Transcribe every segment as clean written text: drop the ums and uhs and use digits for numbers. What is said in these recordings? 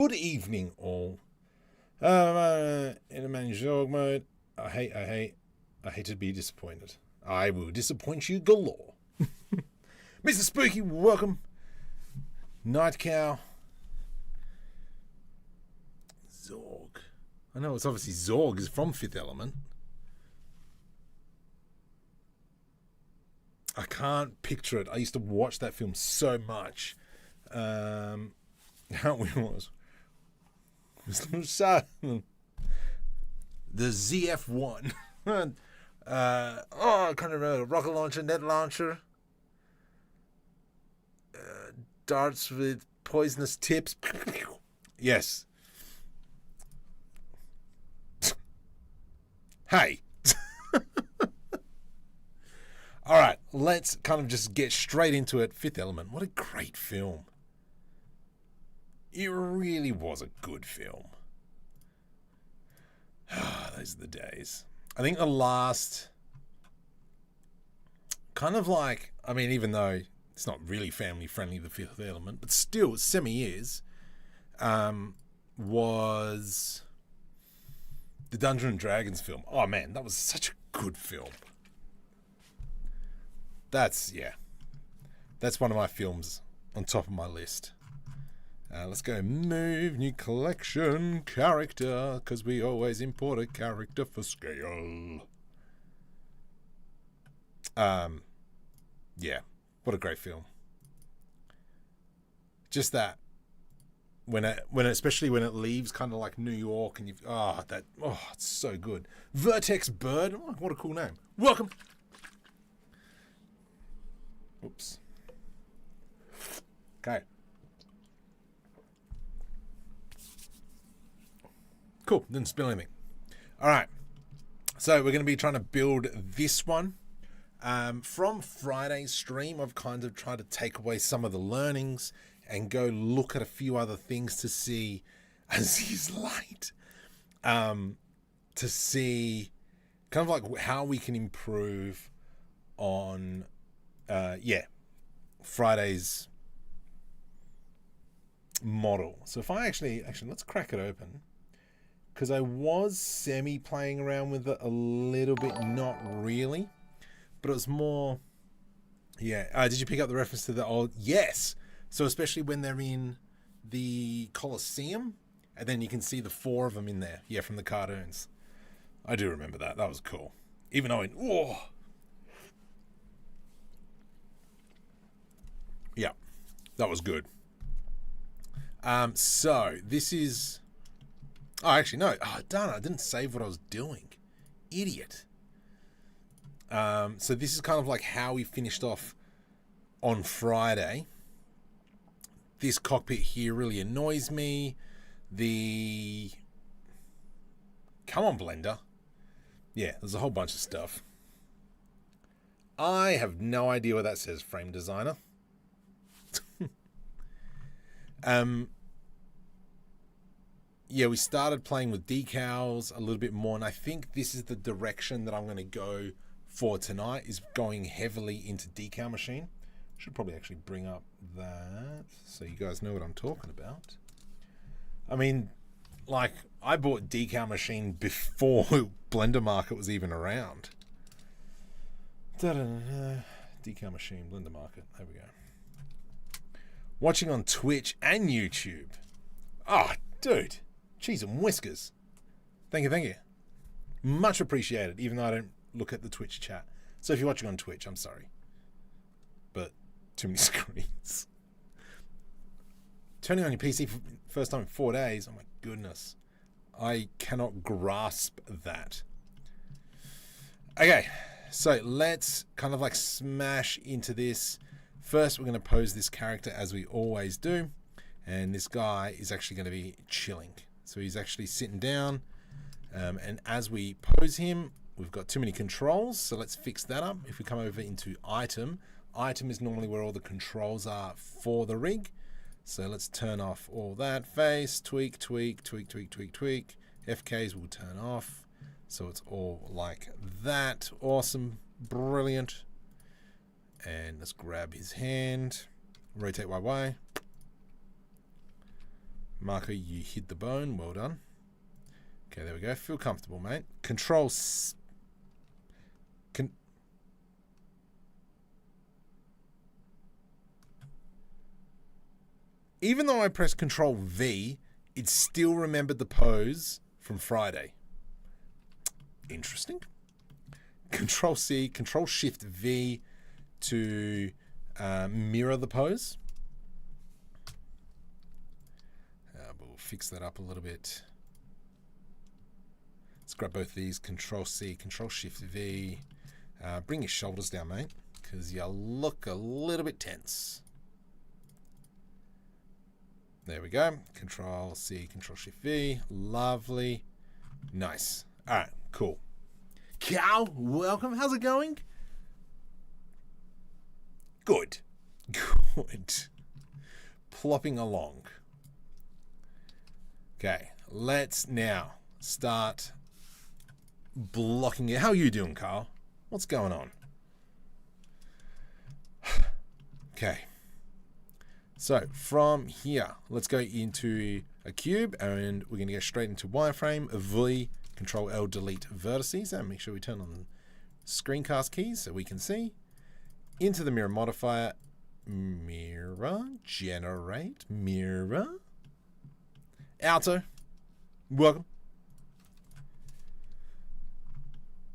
Good evening, all. In a managed org mode, I hate to be disappointed. I will disappoint you galore. Mr. Spooky, welcome. Night Cow. Zorg. I know it's obviously Zorg is from Fifth Element. I can't picture it. I used to watch that film so much. How it was. The ZF1. I can't remember. Rocket launcher, net launcher. Darts with poisonous tips. Yes. Hey. Alright, let's kind of just get straight into it. Fifth Element. What a great film. It really was a good film. Those are the days. I think the last, kind of like, I mean, even though it's not really family friendly, The Fifth Element, but still semi is, was the Dungeons and Dragons film. Oh man, that was such a good film. That's one of my films on top of my list. Let's go move, new collection, character, because we always import a character for scale. Yeah, what a great film. Just that, especially when it leaves kind of like New York, and it's so good. Vertex Bird, oh, what a cool name. Welcome. Oops. Okay. Cool, didn't spill anything. Alright, so we're going to be trying to build this one. From Friday's stream, I've kind of tried to take away some of the learnings and go look at a few other things to see, as he's light, to see kind of like how we can improve on, Friday's model. So if I actually, let's crack it open. Because I was semi-playing around with it a little bit, not really. But it was more... Yeah. Did you pick up the reference to the old... Yes! So especially when they're in the Colosseum, and then you can see the 4 of them in there. Yeah, from the cartoons. I do remember that. That was cool. Even though... Yeah. That was good. So, this is... Oh, actually, no. Oh, darn it. I didn't save what I was doing. Idiot. So this is kind of like how we finished off on Friday. This cockpit here really annoys me. Come on, Blender. Yeah, there's a whole bunch of stuff. I have no idea what that says, Frame Designer. Yeah, we started playing with decals a little bit more, and I think this is the direction that I'm going to go for tonight, is going heavily into decal machine. Should probably actually bring up that so you guys know what I'm talking about. I mean, like, I bought decal machine before Blender Market was even around. Decal machine, Blender Market, there we go. Watching on Twitch and YouTube. Oh, dude. Cheese and whiskers. Thank you. Much appreciated, even though I don't look at the Twitch chat. So if you're watching on Twitch, I'm sorry. But too many screens. Turning on your PC for first time in 4 days. Oh my goodness. I cannot grasp that. Okay, so let's kind of like smash into this. First, we're going to pose this character as we always do. And this guy is actually going to be chilling. So he's actually sitting down, and as we pose him, we've got too many controls, so let's fix that up. If we come over into item is normally where all the controls are for the rig. So let's turn off all that. Face, tweak. FKs will turn off. So it's all like that. Awesome, brilliant. And let's grab his hand, rotate YY. Marco, you hit the bone. Well done. Okay, there we go. Feel comfortable, mate. Control... Even though I pressed Control V, it still remembered the pose from Friday. Interesting. Control C, Control Shift V to mirror the pose. We'll fix that up a little bit. Let's grab both of these. Control C, Control Shift V. Bring your shoulders down, mate, because you look a little bit tense. There we go. Control C, Control Shift V. Lovely. Nice. All right, cool. Cal, welcome. How's it going? Good. Good. Plopping along. Okay, let's now start blocking it. How are you doing, Carl? What's going on? Okay. So from here, let's go into a cube, and we're going to go straight into wireframe, V, Control L, delete vertices, and make sure we turn on the screencast keys so we can see. Into the mirror modifier, mirror, generate, mirror, outer, welcome.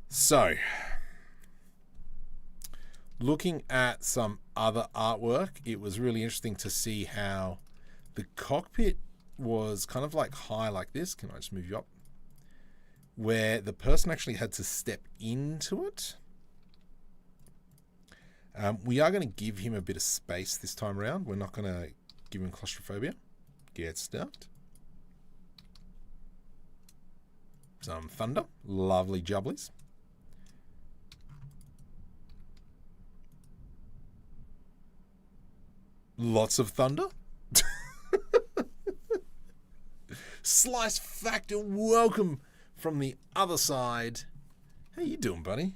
So, looking at some other artwork, it was really interesting to see how the cockpit was kind of like high like this. Can I just move you up? Where the person actually had to step into it. We are going to give him a bit of space this time around. We're not going to give him claustrophobia. Get stuffed. Some thunder. Lovely jubblies. Lots of thunder. Slice Factor, welcome from the other side. How you doing, buddy?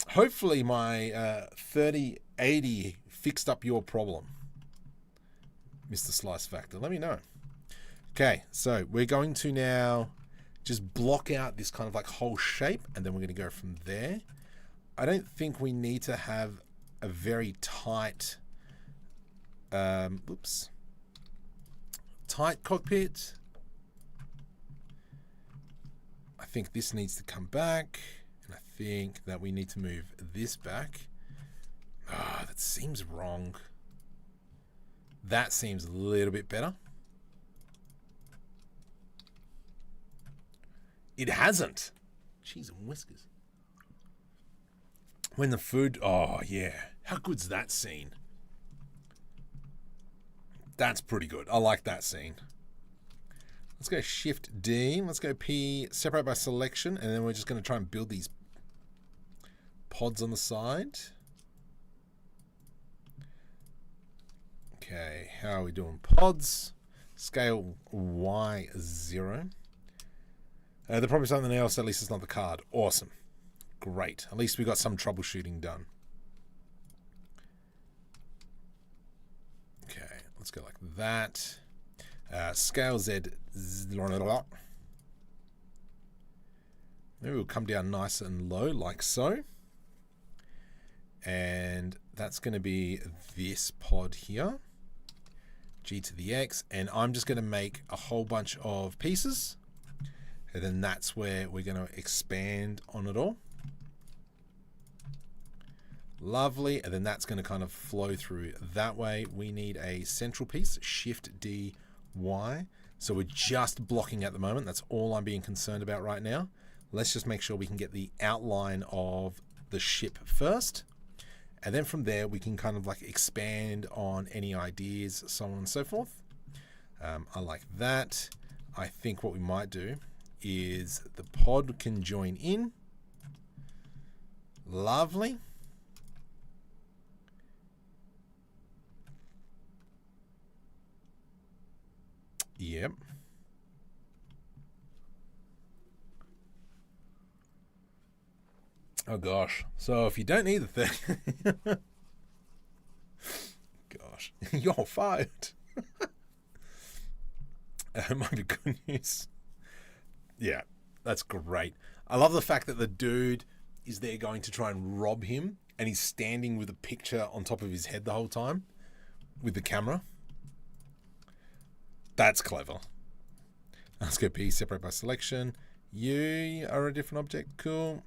Hopefully my 3080 fixed up your problem, Mr. Slice Factor. Let me know. Okay, so we're going to now just block out this kind of like whole shape, and then we're going to go from there. I don't think we need to have a very tight, tight cockpit. I think this needs to come back, and I think that we need to move this back. That seems wrong. That seems a little bit better. It hasn't. Cheese and whiskers. When the food... Oh, yeah. How good's that scene? That's pretty good. I like that scene. Let's go Shift D. Let's go P. Separate by selection. And then we're just going to try and build these pods on the side. Okay. How are we doing? Pods. Scale Y0. They're probably something else. At least it's not the card. Awesome. Great. At least we got some troubleshooting done. Okay, let's go like that. Scale Z. Maybe we'll come down nice and low like so. And that's going to be this pod here. G to the X. And I'm just going to make a whole bunch of pieces. And then that's where we're going to expand on it all. Lovely. And then that's going to kind of flow through that way. We need a central piece, Shift D, Y. So we're just blocking at the moment. That's all I'm being concerned about right now. Let's just make sure we can get the outline of the ship first. And then from there, we can kind of like expand on any ideas, so on and so forth. I like that. I think what we might do is the pod can join in. Lovely. Yep. Oh gosh. So if you don't need the thing, gosh, you're fired. It might be good news. Yeah, that's great. I love the fact that the dude is there going to try and rob him, and he's standing with a picture on top of his head the whole time with the camera. That's clever. Let's go P, separate by selection. You are a different object. Cool.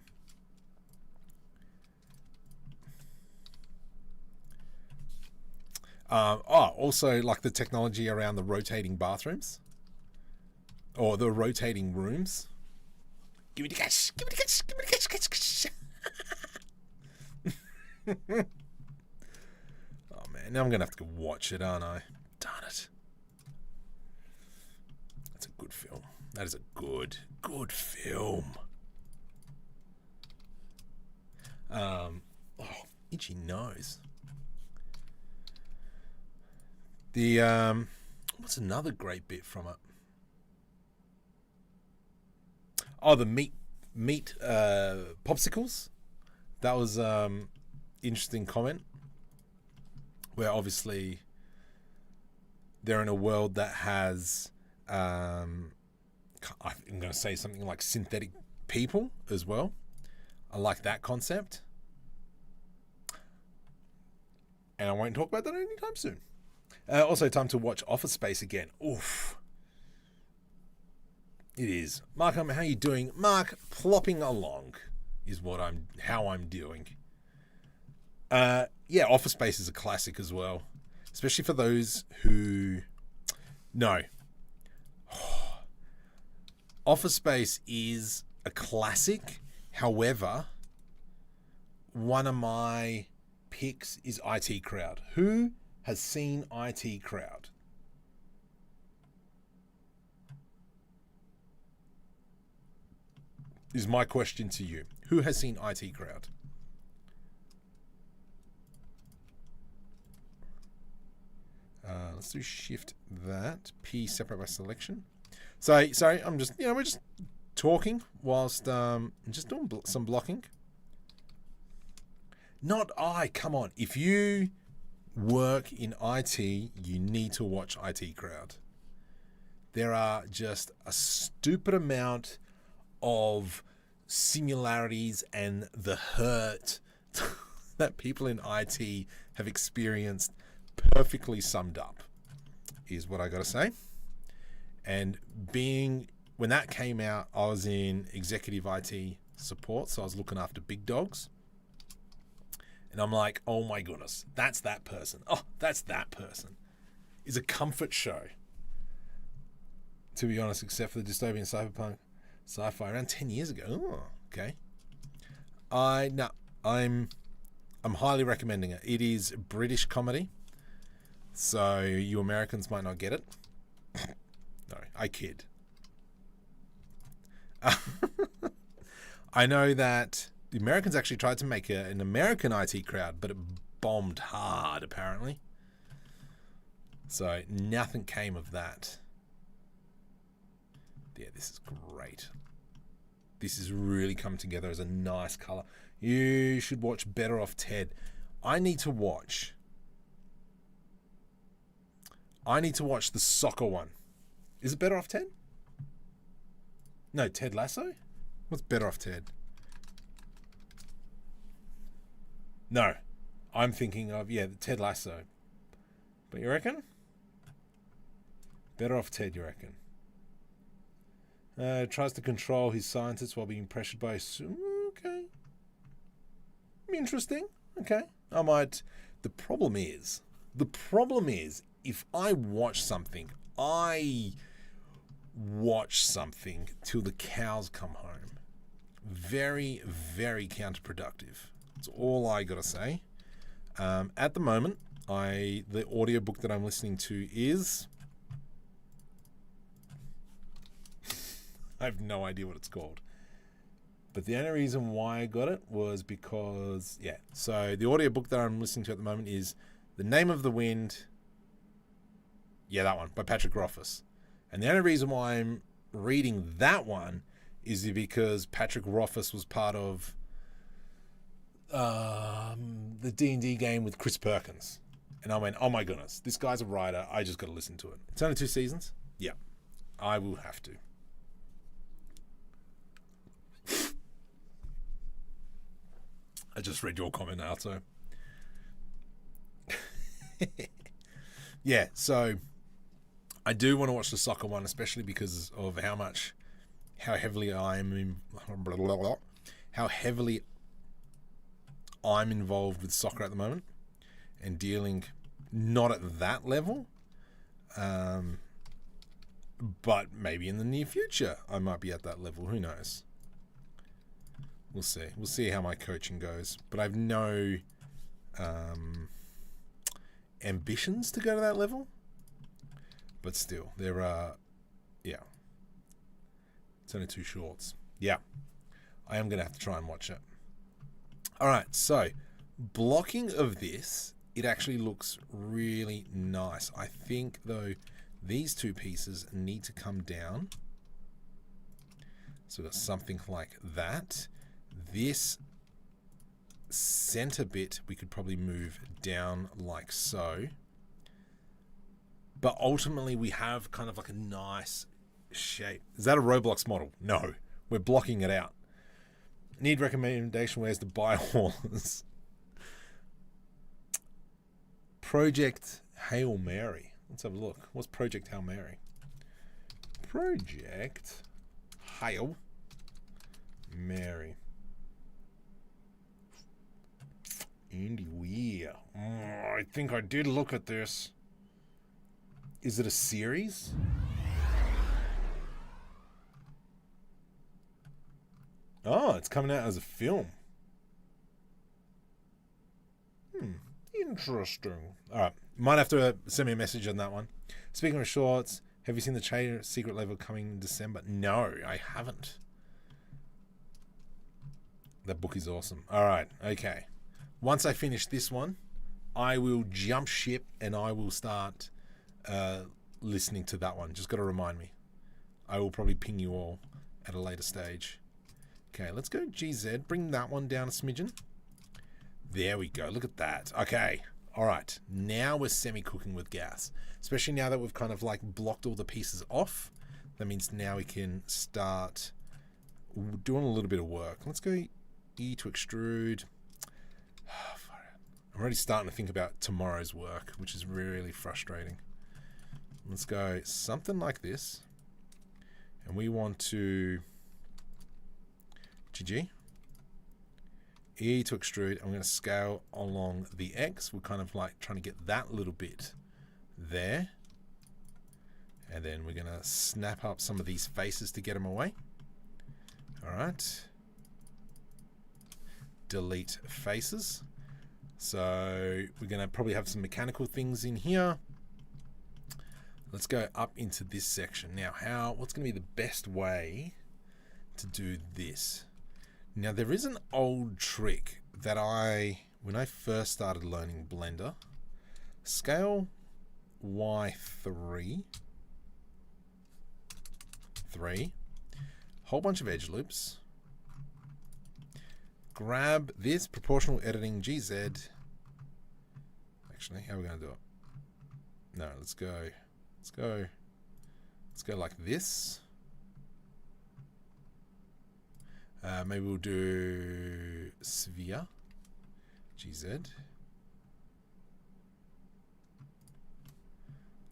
Also like the technology around the rotating bathrooms or the rotating rooms. Give me the cash. Give me the cash. Give me the cash. Oh man, now I'm gonna have to go watch it, aren't I? Darn it. That's a good film. That is a good film. Itchy nose. The what's another great bit from it? Oh, the meat popsicles. That was interesting comment. Where obviously they're in a world that has I'm going to say something like synthetic people as well. I like that concept. And I won't talk about that anytime soon. Also, time to watch Office Space again. Oof. It is. Mark, how you doing? Mark, plopping along is how I'm doing. Yeah, Office Space is a classic as well. Especially for those who... No. Office Space is a classic. However, one of my picks is IT Crowd. Who has seen IT Crowd? Is my question to you. Who has seen IT Crowd? Let's do shift that. P separate by selection. So sorry, I'm just we're just talking whilst just doing some blocking. Not I. Come on, if you work in IT, you need to watch IT Crowd. There are just a stupid amount of similarities and the hurt that people in IT have experienced perfectly summed up is what I gotta say. And when that came out, I was in executive IT support, so I was looking after big dogs. And I'm like, oh my goodness, that's that person. Oh, that's that person. It's a comfort show. To be honest, except for the dystopian cyberpunk sci-fi around 10 years ago. Oh, okay. I'm highly recommending it. It is British comedy. So you Americans might not get it. No, I kid. I know that the Americans actually tried to make an American IT Crowd, but it bombed hard, apparently. So nothing came of that. Yeah, this is great. This has really come together as a nice color. You should watch Better Off Ted. I need to watch the soccer one. Is it Better Off Ted? No, Ted Lasso? What's Better Off Ted? No, I'm thinking of, Ted Lasso. But you reckon? Better Off Ted, you reckon? Tries to control his scientists while being pressured by... Okay. Interesting. Okay. I might... The problem is, if I watch something, I watch something till the cows come home. Very, very counterproductive. That's all I gotta say. At the moment, the audiobook that I'm listening to is... I have no idea what it's called. But the only reason why I got it was because, so the audiobook that I'm listening to at the moment is The Name of the Wind. Yeah, that one, by Patrick Rothfuss. And the only reason why I'm reading that one is because Patrick Rothfuss was part of the D&D game with Chris Perkins. And I went, oh my goodness, this guy's a writer. I just got to listen to it. It's only 2 seasons. Yeah. I will have to. I just read your comment now, so yeah. So I do want to watch the soccer one, especially because of how heavily I'm involved with soccer at the moment, and dealing not at that level, but maybe in the near future I might be at that level. Who knows? We'll see. We'll see how my coaching goes. But I've no ambitions to go to that level. But still, there are, yeah. It's only 2 shorts. Yeah. I am going to have to try and watch it. All right. So, blocking of this, it actually looks really nice. I think, though, these 2 pieces need to come down. So, we've got something like that. This center bit we could probably move down like so. But ultimately we have kind of like a nice shape. Is that a Roblox model? No. We're blocking it out. Need recommendation where's the buy horse? Project Hail Mary. Let's have a look. What's Project Hail Mary? Project Hail Mary. Andy Weir. I think I did look at this. Is it a series? Oh, it's coming out as a film. Interesting. All right. Might have to send me a message on that one. Speaking of shorts, have you seen the trailer Secret Level coming in December? No, I haven't. That book is awesome. All right. Okay. Once I finish this one, I will jump ship and I will start listening to that one. Just got to remind me. I will probably ping you all at a later stage. Okay, let's go GZ. Bring that one down a smidgen. There we go. Look at that. Okay. All right. Now we're semi-cooking with gas. Especially now that we've kind of like blocked all the pieces off. That means now we can start doing a little bit of work. Let's go E to extrude. I'm already starting to think about tomorrow's work, which is really frustrating. Let's go something like this. And we want to GG. E to extrude. I'm going to scale along the X. We're kind of like trying to get that little bit there. And then we're going to snap up some of these faces to get them away. All right. Delete faces. So we're going to probably have some mechanical things in here. Let's go up into this section. Now, what's going to be the best way to do this? Now, there is an old trick that when I first started learning Blender, scale Y3, 3, whole bunch of edge loops, grab this proportional editing GZ. Actually, how are we going to do it? No, let's go like this. Maybe we'll do sphere GZ.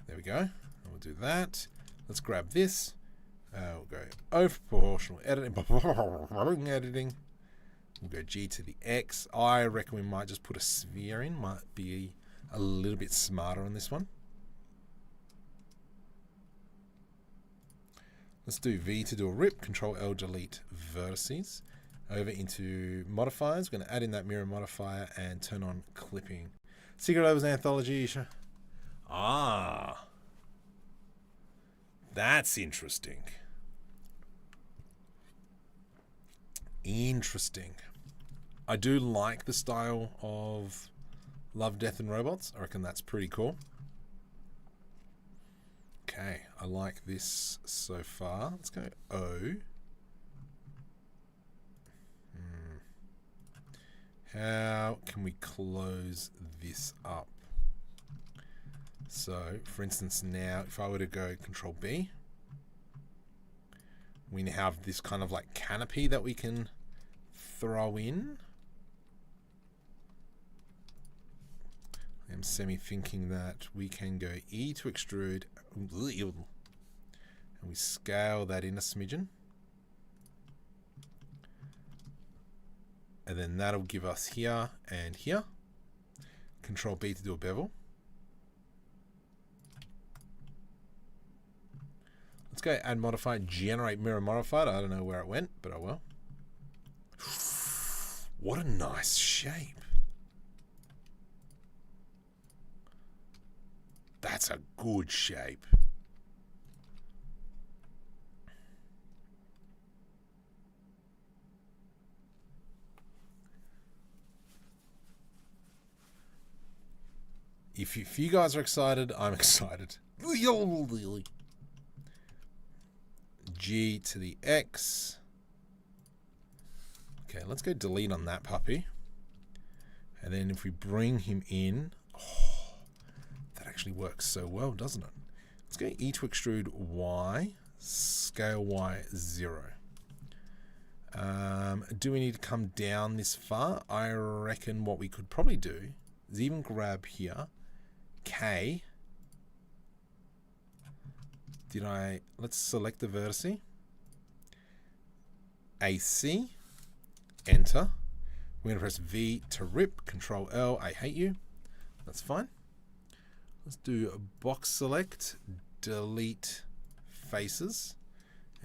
There we go. And we'll do that. Let's grab this. We'll go over proportional editing. We'll go G to the X. I reckon we might just put a sphere in. Might be a little bit smarter on this one. Let's do V to do a rip. Control L, delete vertices. Over into modifiers. We're going to add in that mirror modifier and turn on clipping. Secret Levels Anthology. Ah. That's interesting. Interesting. I do like the style of Love, Death and Robots. I reckon that's pretty cool. Okay, I like this so far. Let's go O. How can we close this up? So, for instance, now if I were to go Control B, We have this kind of like canopy that we can throw in. I'm semi-thinking that we can go E to extrude, and we scale that in a smidgen. And then that'll give us here and here. Control B to do a bevel. Let's go add modifier, generate mirror modifier. I don't know where it went, but I will. What a nice shape. That's a good shape. If you guys are excited, I'm excited. G to the X. Okay, let's go delete on that puppy. And then if we bring him in, oh, that actually works so well, doesn't it? Let's go E to extrude Y, scale Y 0. Do we need to come down this far? I reckon what we could probably do is even grab here, K. Let's select the vertice. AC, enter. We're going to press V to rip, Control L, I hate you. That's fine. Let's do a box select, delete faces,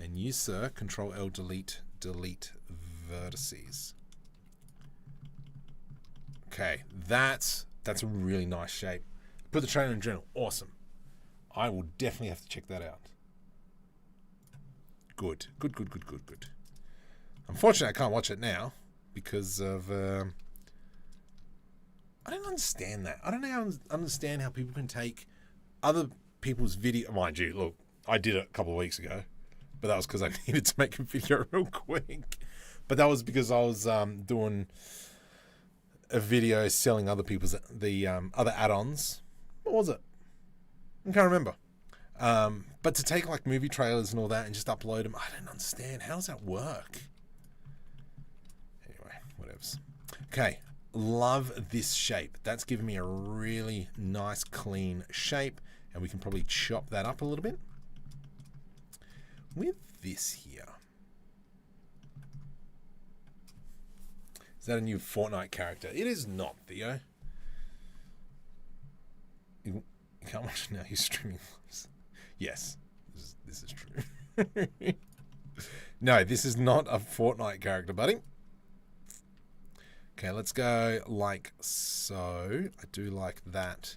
and you, sir, Control L, delete vertices. Okay, that's a really nice shape. Put the trailer in journal, awesome. I will definitely have to check that out. Good. Unfortunately, I can't watch it now because of... I don't understand that. I don't understand how people can take other people's video... Mind you, look, I did it a couple of weeks ago, but that was because I needed to make a video real quick. But that was because I was doing a video selling other people's... the other add-ons. What was it? I can't remember. But to take like movie trailers and all that and just upload them, I don't understand. How does that work? Anyway, whatevs. Okay, love this shape. That's given me a really nice clean shape, and we can probably chop that up a little bit with this here. Is that a new Fortnite character? It is not, Theo. You can't watch it now. He's streaming. Yes, this is true. No, this is not a Fortnite character, buddy. Okay, let's go like so. I do like that.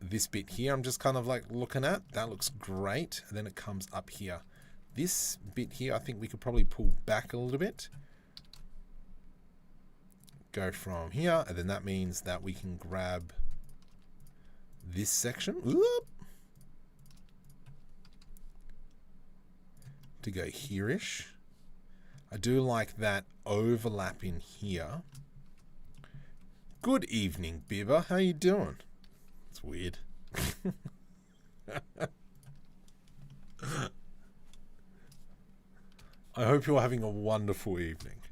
This bit here, I'm just kind of like looking at. That looks great. And then it comes up here. This bit here, I think we could probably pull back a little bit. Go from here, and then that means that we can grab this section. Whoop, to go here-ish. I do like that overlap in here. Good evening, Bibba. How you doing? It's weird. I hope you're having a wonderful evening.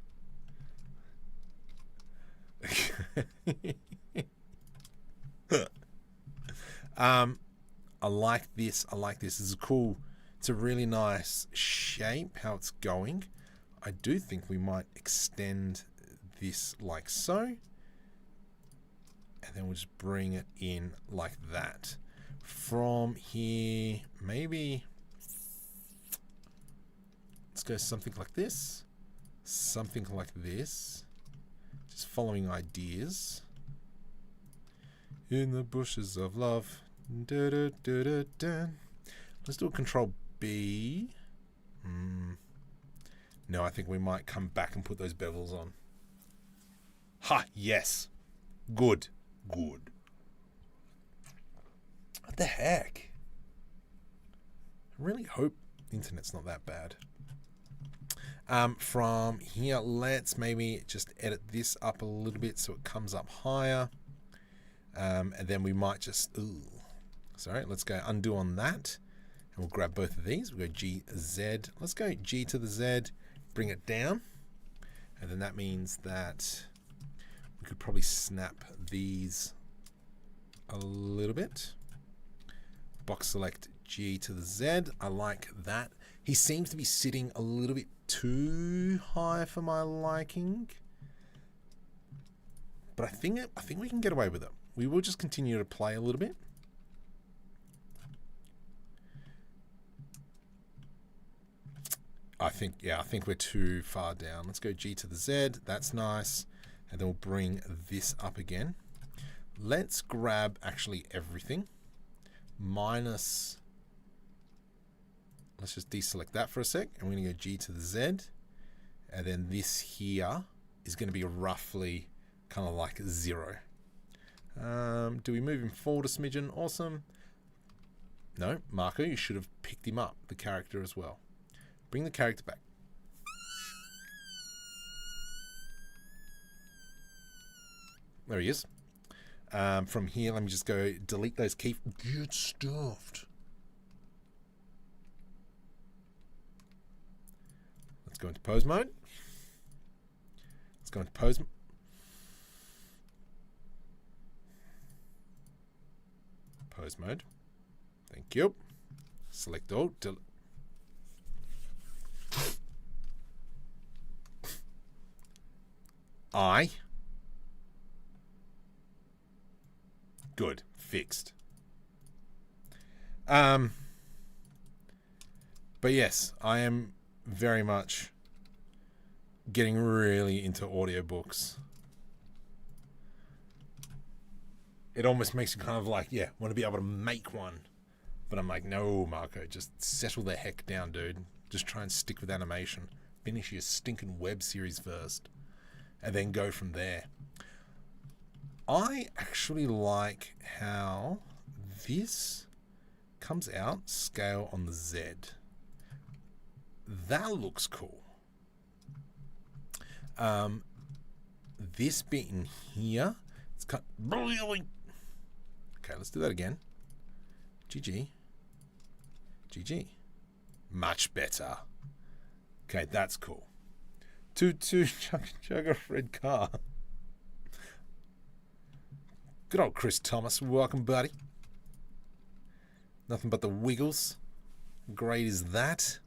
I like this. I like this. It's a cool, it's a really nice shape, how it's going. I do think we might extend this like so. And then we'll just bring it in like that. From here, maybe let's go something like this. Something like this. Just following ideas. In the bushes of love. Da, da, da, da, da. Let's do a Control B. No, I think we might come back and put those bevels on. Ha, yes. Good. Good. What the heck? I really hope the internet's not that bad. From here, let's maybe just edit this up a little bit so it comes up higher. And then we might just... Ooh. Sorry, let's go undo on that. And we'll grab both of these. We'll go G, Z. Let's go G to the Z, bring it down. And then that means that we could probably snap these a little bit. Box select G to the Z. I like that. He seems to be sitting a little bit too high for my liking. But I think we can get away with it. We will just continue to play a little bit. I think we're too far down. Let's go G to the Z. That's nice. And then we'll bring this up again. Let's grab actually everything. Minus, let's just deselect that for a sec. And we're going to go G to the Z. And then this here is going to be roughly kind of like 0. Do we move him forward a smidgen? Awesome. No, Marco, you should have picked him up, the character as well. Bring the character back. There he is. From here, let me just go delete those key. Get stuffed. Let's go into pose mode. Let's go into pose. Pose mode. Thank you. Select all. Good. Fixed. But yes, I am very much getting really into audiobooks. It almost makes you kind of like, yeah, want to be able to make one. But I'm like, no, Marco, just settle the heck down, dude. Just try and stick with animation. Finish your stinking web series first. And then go from there. I actually like how this comes out scale on the Z. That looks cool. This bit in here, it's cut really. Okay, let's do that again. GG. GG. Much better. Okay, that's cool. Toot toot, chug a red car. Good old Chris Thomas. Welcome, buddy. Nothing but the wiggles. Great is that.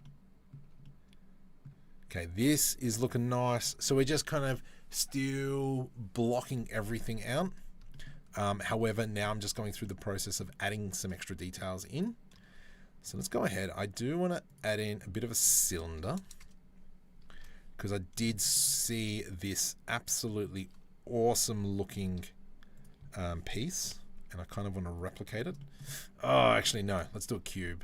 Okay, this is looking nice. So we're just kind of still blocking everything out. However, now I'm just going through the process of adding some extra details in. So let's go ahead. I do want to add in a bit of a cylinder, because I did see this absolutely awesome looking piece, and I kind of want to replicate it. Oh, actually, no. Let's do a cube.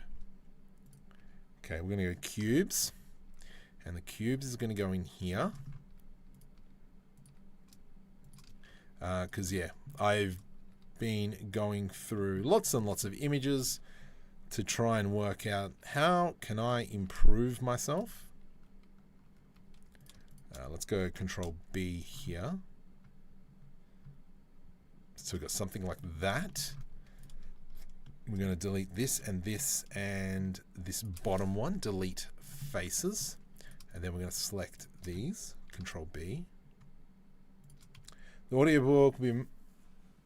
Okay, we're going to go cubes, and the cubes is going to go in here. Because, yeah, I've been going through lots and lots of images to try and work out how can I improve myself. Let's go Control B here. So we've got something like that. We're going to delete this and this and this bottom one. Delete faces. And then we're going to select these. Control B. The audiobook will be...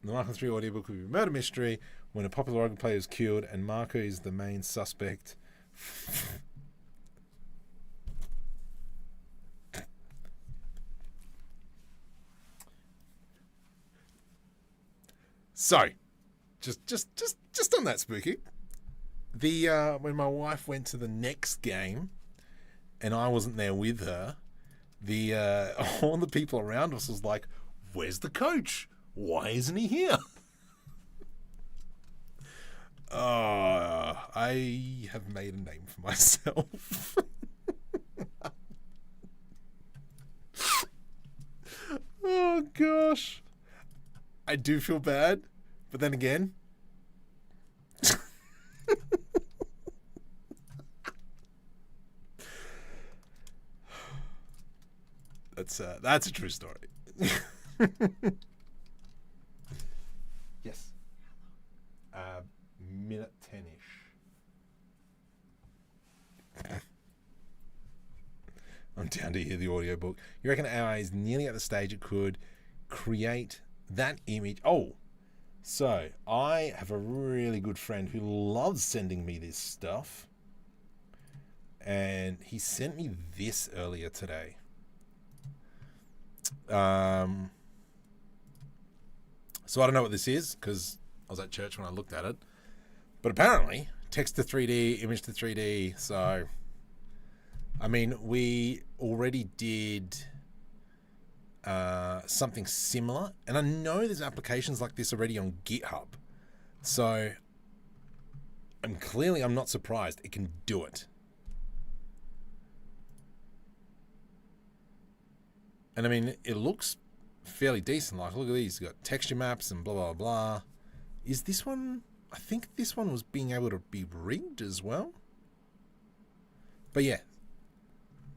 The Marco 3 audiobook will be Murder Mystery when a popular organ player is killed and Marco is the main suspect. So, just on that, Spooky. When my wife went to the next game, and I wasn't there with her, all the people around us was like, "Where's the coach? Why isn't he here?" I have made a name for myself. Oh gosh. I do feel bad, but then again, that's a true story. Yes. Minute 10-ish. I'm down to hear the audiobook. You reckon AI is nearly at the stage it could create that image? Oh, so I have a really good friend who loves sending me this stuff. And he sent me this earlier today. So I don't know what this is because I was at church when I looked at it. But apparently, text to 3D, image to 3D. So, I mean, we already did something similar. And I know there's applications like this already on GitHub. So, I'm not surprised it can do it. And I mean, it looks fairly decent. Like, look at these. You've got texture maps and blah, blah, blah. Is this one... I think this one was being able to be rigged as well. But yeah,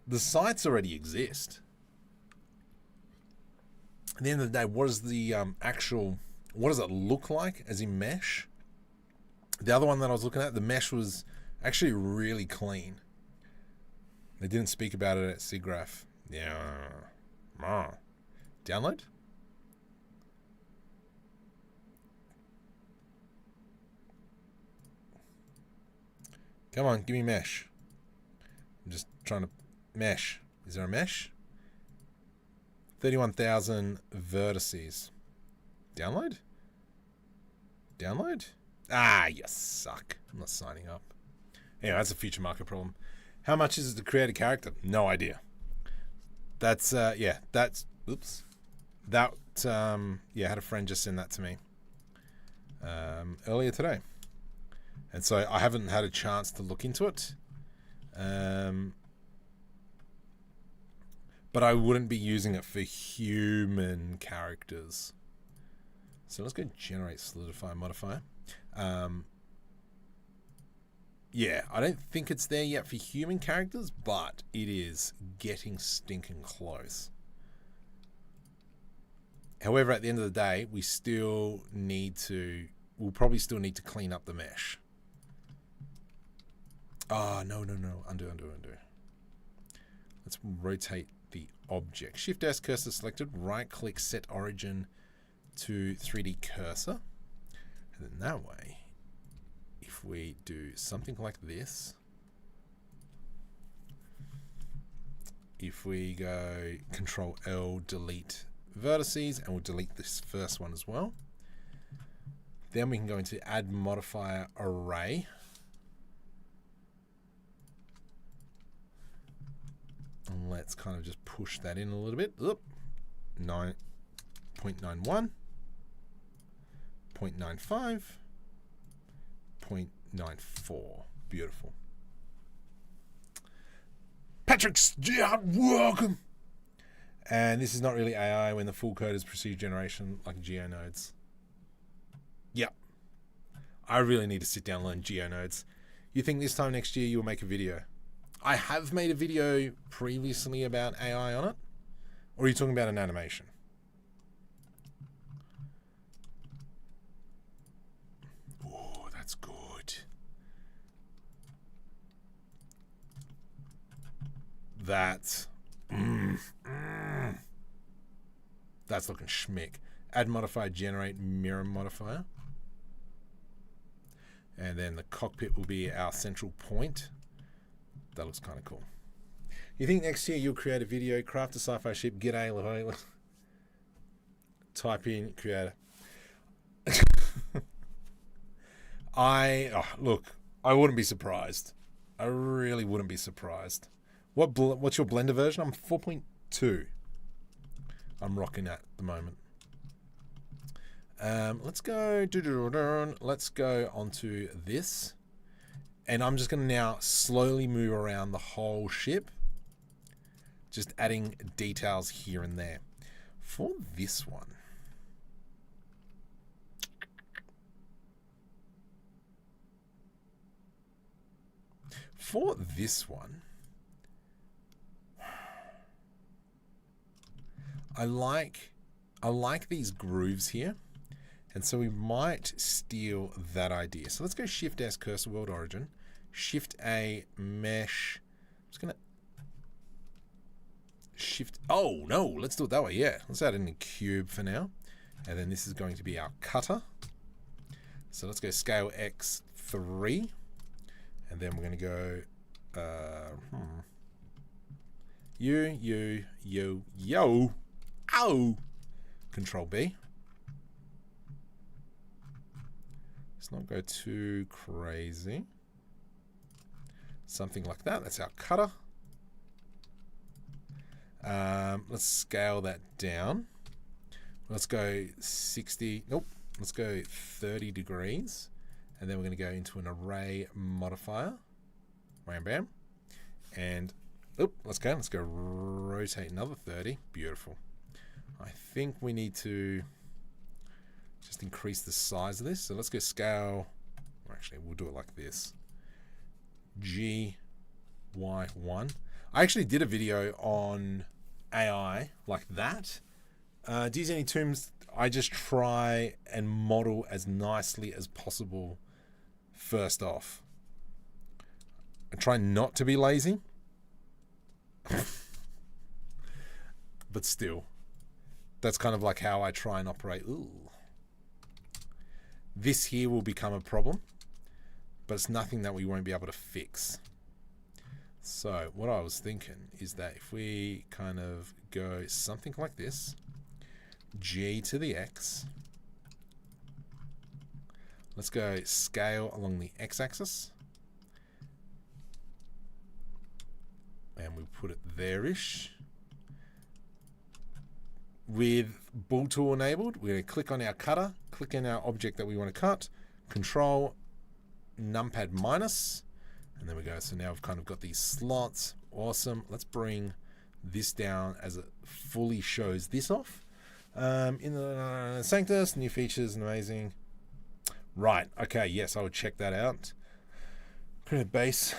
the sites already exist. At the end of the day, what is the what does it look like as in mesh? The other one that I was looking at, the mesh was actually really clean. They didn't speak about it at SIGGRAPH. Yeah. Download? Come on, give me mesh. I'm just trying to mesh. Is there a mesh? 31,000 vertices. Download? Download? Ah, you suck. I'm not signing up. Anyway, that's a future market problem. How much is it to create a character? No idea. That's, yeah, that's, oops. That, yeah, I had a friend just send that to me earlier today. And so I haven't had a chance to look into it. But I wouldn't be using it for human characters. So let's go generate solidify modifier. Yeah, I don't think it's there yet for human characters, but it is getting stinking close. However, at the end of the day, we still need to, we'll probably still need to clean up the mesh. Ah, no. Undo. Let's rotate the object. Shift S, cursor selected, right click, set origin to 3D cursor. And then that way, if we do something like this, if we go Control L, delete vertices, and we'll delete this first one as well. Then we can go into add modifier array. And let's kind of just push that in a little bit. Oop. 9.91, 0.95, 0.94. Beautiful. Patrick's Jihad, welcome. And this is not really AI when the full code is procedure generation like GeoNodes. Yep. I really need to sit down and learn GeoNodes. You think this time next year you'll make a video? I have made a video previously about AI on it. Or are you talking about an animation? Oh, that's good. That's looking schmick. Add modifier, generate mirror modifier. And then the cockpit will be our central point. That looks kind of cool. You think next year you'll create a video, craft a sci-fi ship, g'day, type in creator. Look, I wouldn't be surprised. I really wouldn't be surprised. What's your Blender version? I'm 4.2. I'm rocking at the moment. Let's go. Let's go onto this, and I'm just going to now slowly move around the whole ship, just adding details here and there. For this one, I like these grooves here, and so we might steal that idea. So let's go Shift S, cursor world origin, Shift A, mesh. I'm just gonna shift. Oh, no, let's do it that way. Yeah, let's add in a cube for now. And then this is going to be our cutter. So let's go scale X 3. And then we're going to go, yo. Ow. Control B. Let's not go too crazy. Something like that. That's our cutter. Let's scale that down. Let's go 60. Nope. Let's go 30 degrees. And then we're going to go into an array modifier. Wham bam. And let's go rotate another 30. Beautiful. I think we need to just increase the size of this. So let's go scale. Actually, we'll do it like this. GY1. I actually did a video on AI like that. Do you use any tools? I just try and model as nicely as possible first off. I try not to be lazy. But still, that's kind of like how I try and operate. Ooh. This here will become a problem, but it's nothing that we won't be able to fix. So what I was thinking is that if we kind of go something like this, G to the X, let's go scale along the X-axis, and we put it there-ish. With Bool tool enabled, we're going to click on our cutter, click in our object that we want to cut, Control numpad minus, and there we go. So now we've kind of got these slots. Awesome. Let's bring this down as it fully shows this off. In the Sanctus, new features, amazing. Right. Okay. Yes, I would check that out. Create a base.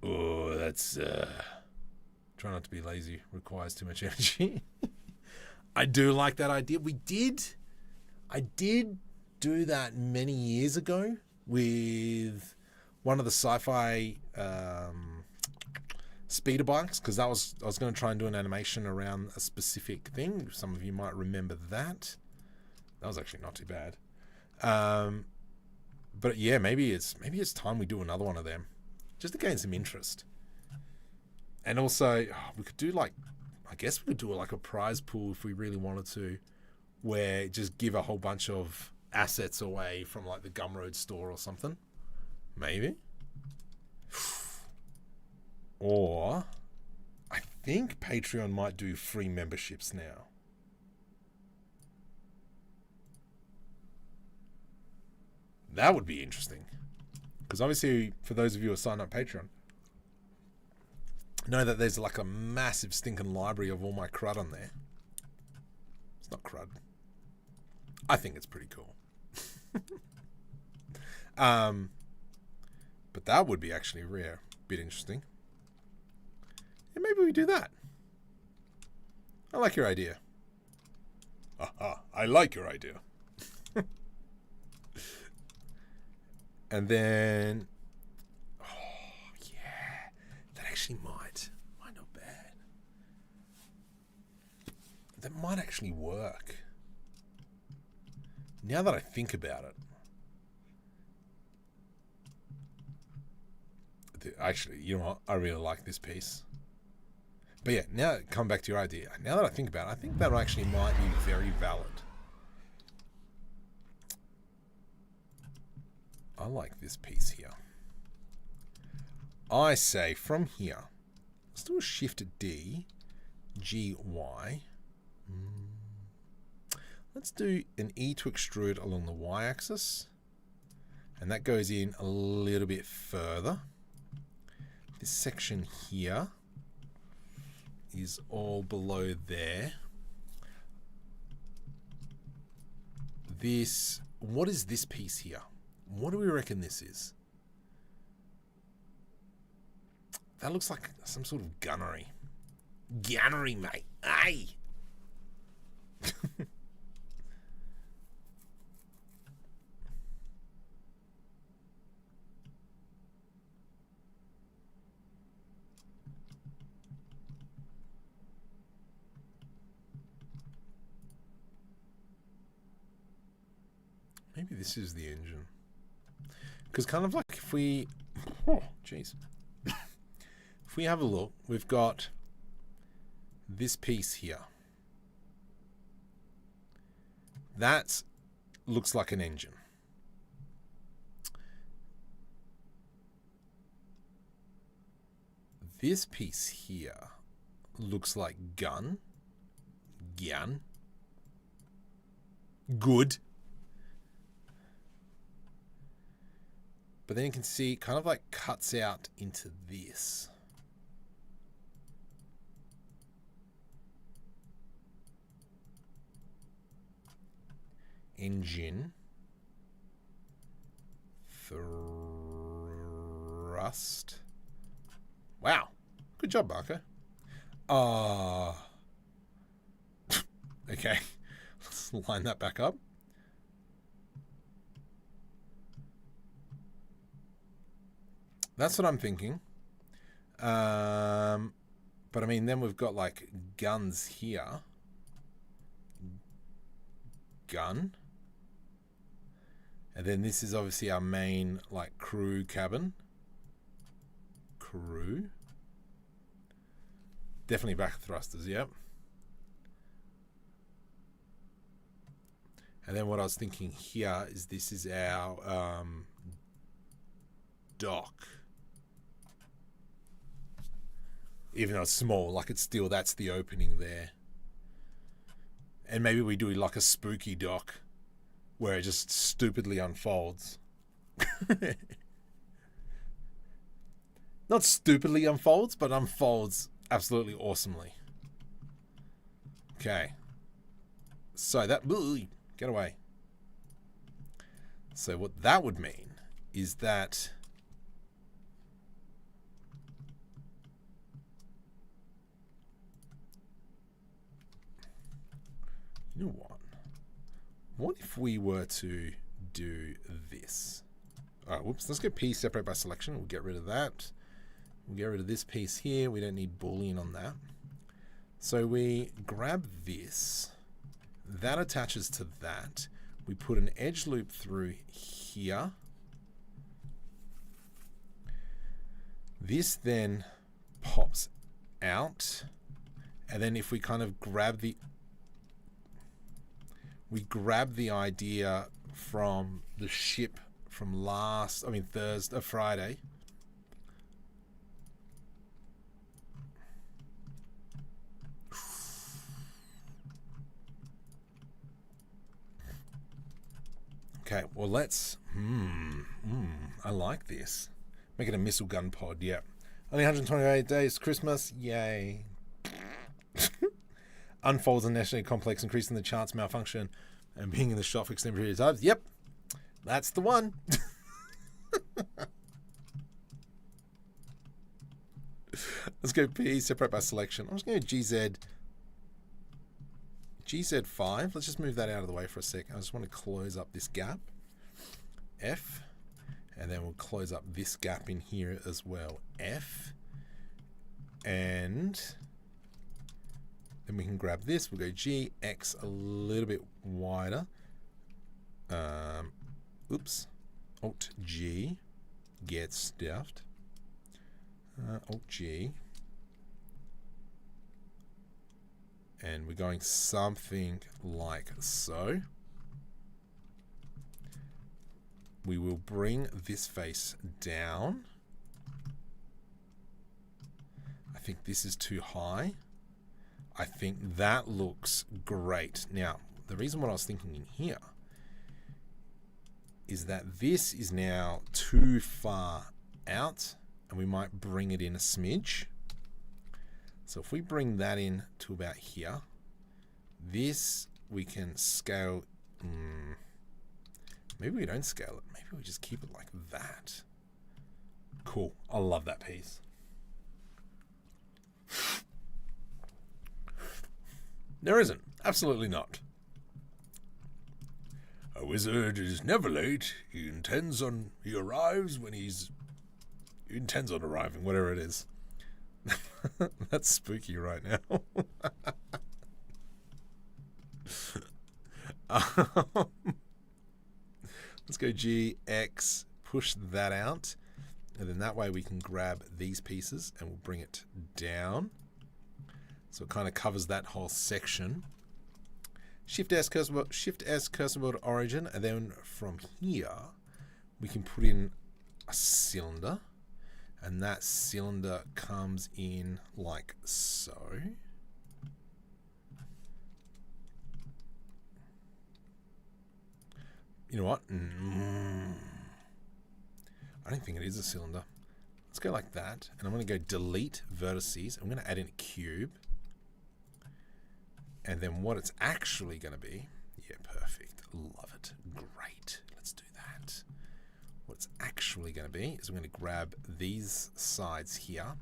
Oh, that's try not to be lazy. Requires too much energy. I do like that idea. I did do that many years ago with one of the Sci-Fi speeder bikes, because I was going to try and do an animation around a specific thing. Some of you might remember that. That was actually not too bad. But yeah, maybe it's time we do another one of them, just to gain some interest. And also, we could do I guess we could do like a prize pool if we really wanted to, where just give a whole bunch of assets away from like the Gumroad store or something. Maybe. Or I think Patreon might do free memberships now. That would be interesting. Because obviously, for those of you who are signed up Patreon, know that there's like a massive stinking library of all my crud on there. It's not crud. I think it's pretty cool. But that would be actually a bit interesting. Yeah, maybe we do that. I like your idea. Aha, I like your idea. And then, oh yeah, that actually might not bad. That might actually work. Now that I think about it. Actually, you know what? I really like this piece. But yeah, now come back to your idea. Now that I think about it, I think that actually might be very valid. I like this piece here. I say from here, let's do a Shift D, G, Y. Let's do an E to extrude along the Y-axis. And that goes in a little bit further. This section here is all below there. This, what is this piece here? What do we reckon this is? That looks like some sort of gunnery. Gunnery, mate. Hey! Maybe this is the engine. Because kind of like if we... Oh, jeez. If we have a look, we've got this piece here. That looks like an engine. This piece here looks like gun. Gyan. Good. But then you can see it kind of like cuts out into this. Engine. Thrust. Wow. Good job, Marco. Okay. Let's line that back up. That's what I'm thinking. But I mean, then we've got like guns here. Gun. And then this is obviously our main like crew cabin. Crew. Definitely back thrusters, yep. And then what I was thinking here is this is our dock. Even though it's small, like it's still, that's the opening there. And maybe we do like a spooky dock where it just stupidly unfolds. Not stupidly unfolds, but unfolds absolutely awesomely. Okay. So that... Get away. So what that would mean is that... You know what? What if we were to do this? Alright, whoops. Let's go P separate by selection. We'll get rid of that. We'll get rid of this piece here. We don't need Boolean on that. So we grab this. That attaches to that. We put an edge loop through here. This then pops out. And then if we kind of grab the... We grab the idea from the ship from Friday. Okay, well let's... I like this. Make it a missile gun pod, yeah. Only 128 days, Christmas, yay. Unfolds unnecessarily complex, increasing the chance malfunction and being in the shop for extended periods of time. Yep, that's the one. Let's go P, separate by selection. I'm just going to go GZ5. Let's just move that out of the way for a second. I just want to close up this gap. F. And then we'll close up this gap in here as well. F. And then we can grab this. We'll go G, X a little bit wider. Oops. Alt G. Get stuffed. Alt G. And we're going something like so. We will bring this face down. I think this is too high. I think that looks great. Now, the reason what I was thinking in here is that this is now too far out, and we might bring it in a smidge. So if we bring that in to about here, this we can scale. Maybe we don't scale it. Maybe we just keep it like that. Cool. I love that piece. There isn't. Absolutely not. A wizard is never late. He arrives when he intends on arriving, whatever it is. That's spooky right now. Let's go G, X, push that out. And then that way we can grab these pieces and we'll bring it down. So it kind of covers that whole section. Shift S cursor wheel to origin, and then from here we can put in a cylinder, and that cylinder comes in like so. You know what? I don't think it is a cylinder. Let's go like that, and I'm going to go delete vertices. I'm going to add in a cube. And then what it's actually going to be, yeah, perfect, love it, great, let's do that. What it's actually going to be is I'm going to grab these sides here,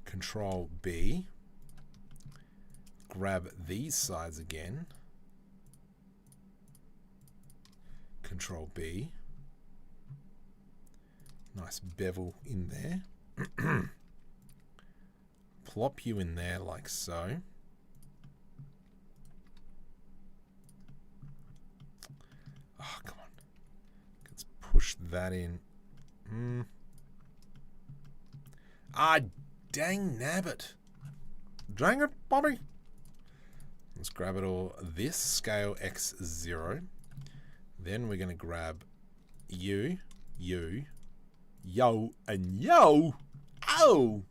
Control B, grab these sides again, Control B, nice bevel in there, plop you in there like so. Oh, come on. Let's push that in. Ah, dang nabbit. Dang it, Bobby. Let's grab it all. This scale X0. Then we're going to grab you, yo, and yo. Oh.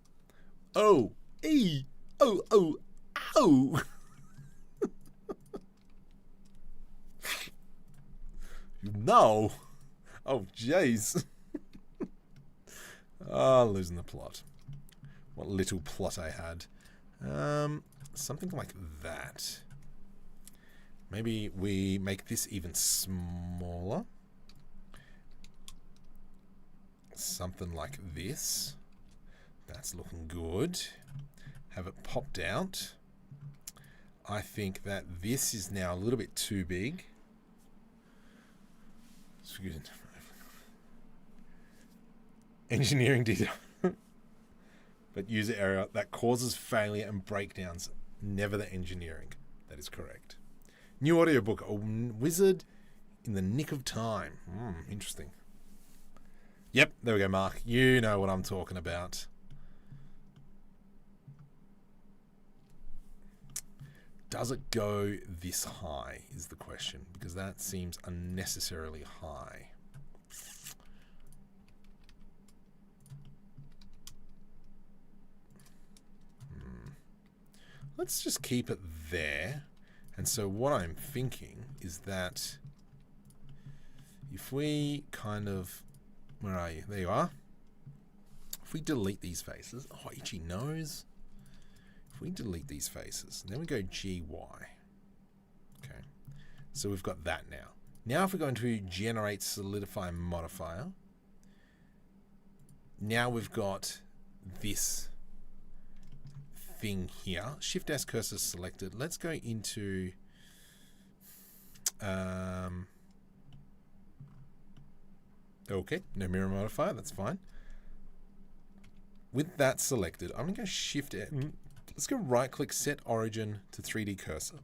Oh. E. Oh, oh, oh. No. Oh, jeez. Oh, losing the plot. What little plot I had. Something like that. Maybe we make this even smaller. Something like this. That's looking good. Have it popped out. I think that this is now a little bit too big. Engineering detail. But user error that causes failure and breakdowns. Never the engineering. That is correct. New audiobook. A wizard in the nick of time. Interesting. Yep, there we go, Mark. You know what I'm talking about. Does it go this high is the question, because that seems unnecessarily high. Let's just keep it there. And so what I'm thinking is that if we kind of, where are you? There you are. If we delete these faces, oh, itchy nose. If we delete these faces, and then we go GY. Okay. So we've got that now. Now if we go into generate solidify modifier, now we've got this thing here. Shift S cursor selected. Let's go into okay, no mirror modifier, that's fine. With that selected, I'm gonna go Shift N. Let's go right click, set origin to 3D cursor.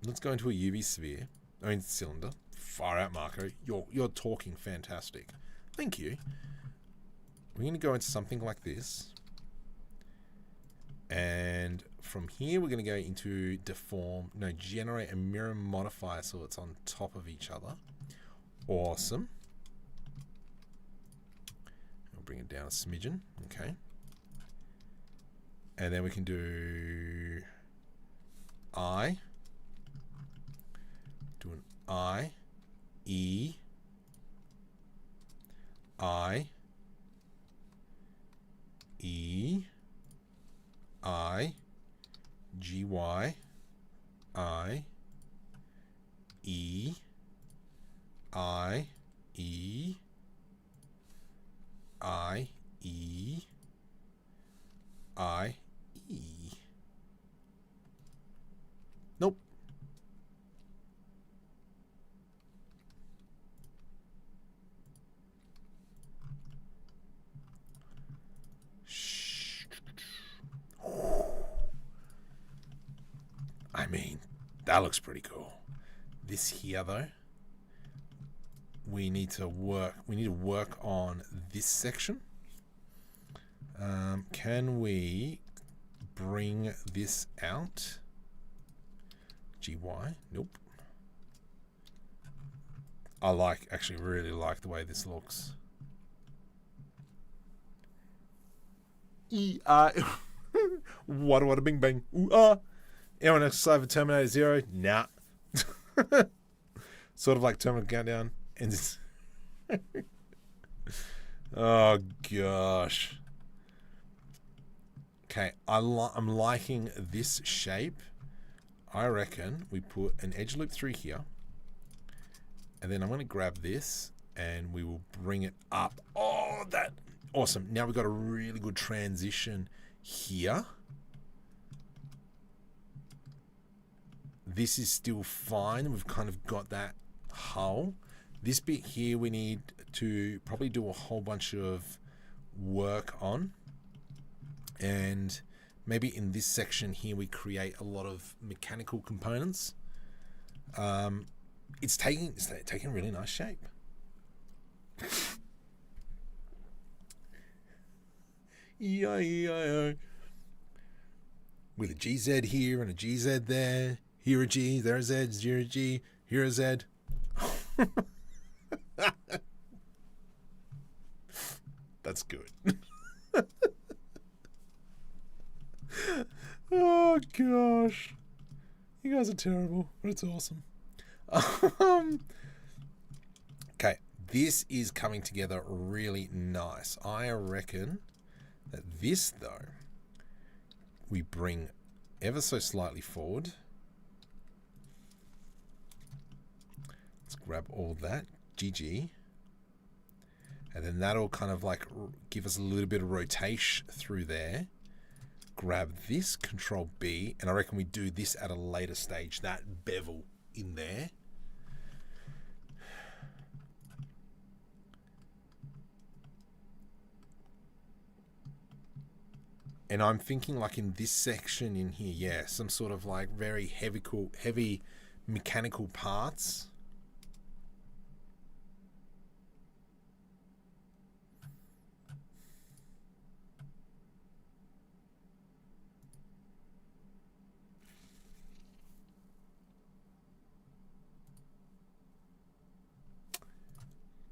Let's go into a UV sphere. I mean cylinder. Far out, Marco. You're talking fantastic. Thank you. We're gonna go into something like this. And from here we're gonna go into deform, no, generate a mirror modifier so it's on top of each other. Awesome. I'll bring it down a smidgen. Okay. And then we can do I. Do an I, E, I, E, I, G, Y, I, E, I, E, I, E, I, E. Nope. Shh. I mean, that looks pretty cool. This here, though, we need to work on this section. Can we bring this out? GY? Nope. I actually really like the way this looks. What bing bang. Ooh ah. Anyone excited for Terminator Zero? Nah. Sort of like Terminator Countdown. And it's oh gosh. Okay, I'm liking this shape. I reckon we put an edge loop through here. And then I'm going to grab this and we will bring it up. Oh, that awesome. Now we've got a really good transition here. This is still fine. We've kind of got that hull. This bit here we need to probably do a whole bunch of work on. And maybe in this section here we create a lot of mechanical components. It's taking really nice shape. E-I-E-I-O. With a GZ here and a GZ there. Here a G, there a Z, here a G, here a Z. That's good. Oh gosh. You guys are terrible, but it's awesome. Okay, this is coming together really nice. I reckon that this, though, we bring ever so slightly forward. Let's grab all that, GG. And then that'll kind of like give us a little bit of rotation through there. Grab this, Control B, and I reckon we do this at a later stage, that bevel in there. And I'm thinking like in this section in here, yeah, some sort of like very heavy mechanical parts.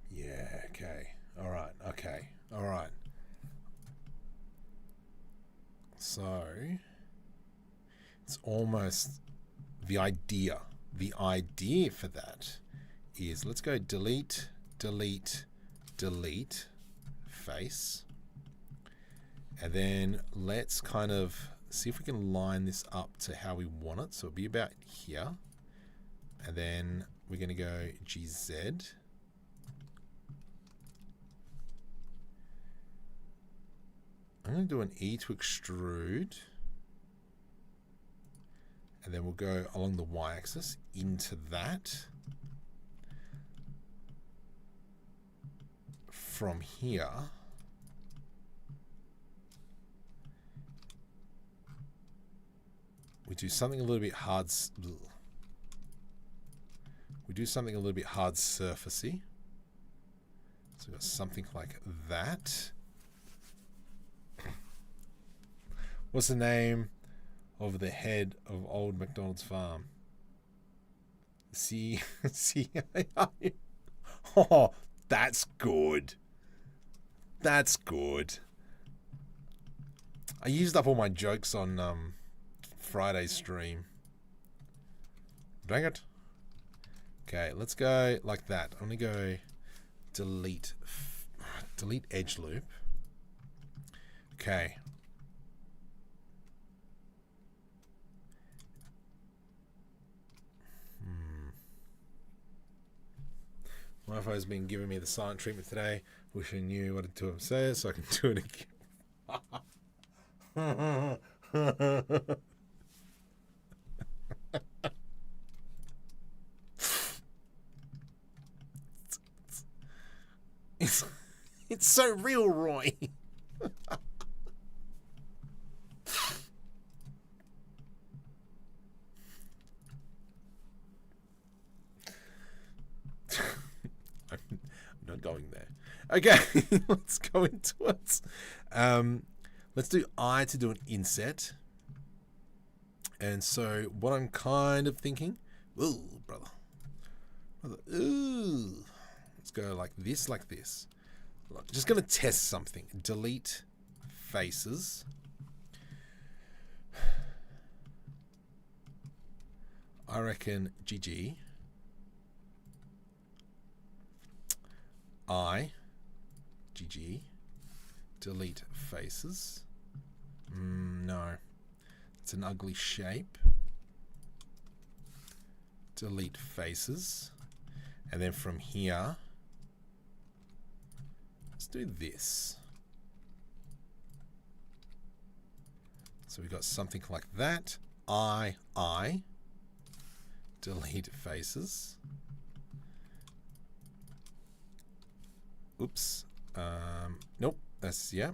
Yeah, okay. All right, okay. All right. So it's almost the idea. The idea for that is let's go delete, delete, delete face. And then let's kind of see if we can line this up to how we want it. So it'll be about here. And then we're going to go GZ. I'm going to do an E to extrude. And then we'll go along the y-axis into that. From here, we do something a little bit hard. We do something a little bit hard surfacey. So we've got something like that. What's the name of the head of old McDonald's farm? Oh, that's good. That's good. I used up all my jokes on Friday's stream. Dang it. Okay, let's go like that. I'm gonna go delete edge loop. Okay. Wi-Fi's been giving me the silent treatment today. Wish I knew what it to him says so I can do it again. It's so real, Roy. Okay, let's go into it. Let's do I to do an inset. And so what I'm kind of thinking, ooh, brother. Ooh. Let's go like this, like this. Look, just going to test something. Delete faces. I reckon GG. GG. Delete faces. No. It's an ugly shape. Delete faces. And then from here, let's do this. So we got something like that. Delete faces. Oops. Nope. That's, yeah.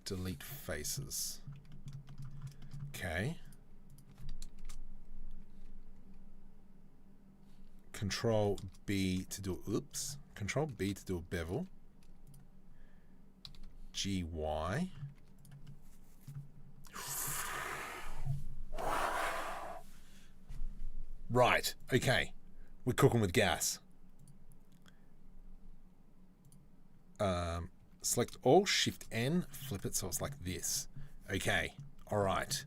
Delete faces. Okay. Control B to do, oops. Control B to do a bevel. GY. Right. Okay. We're cooking with gas. Select all, Shift N, flip it so it's like this. Okay. All right.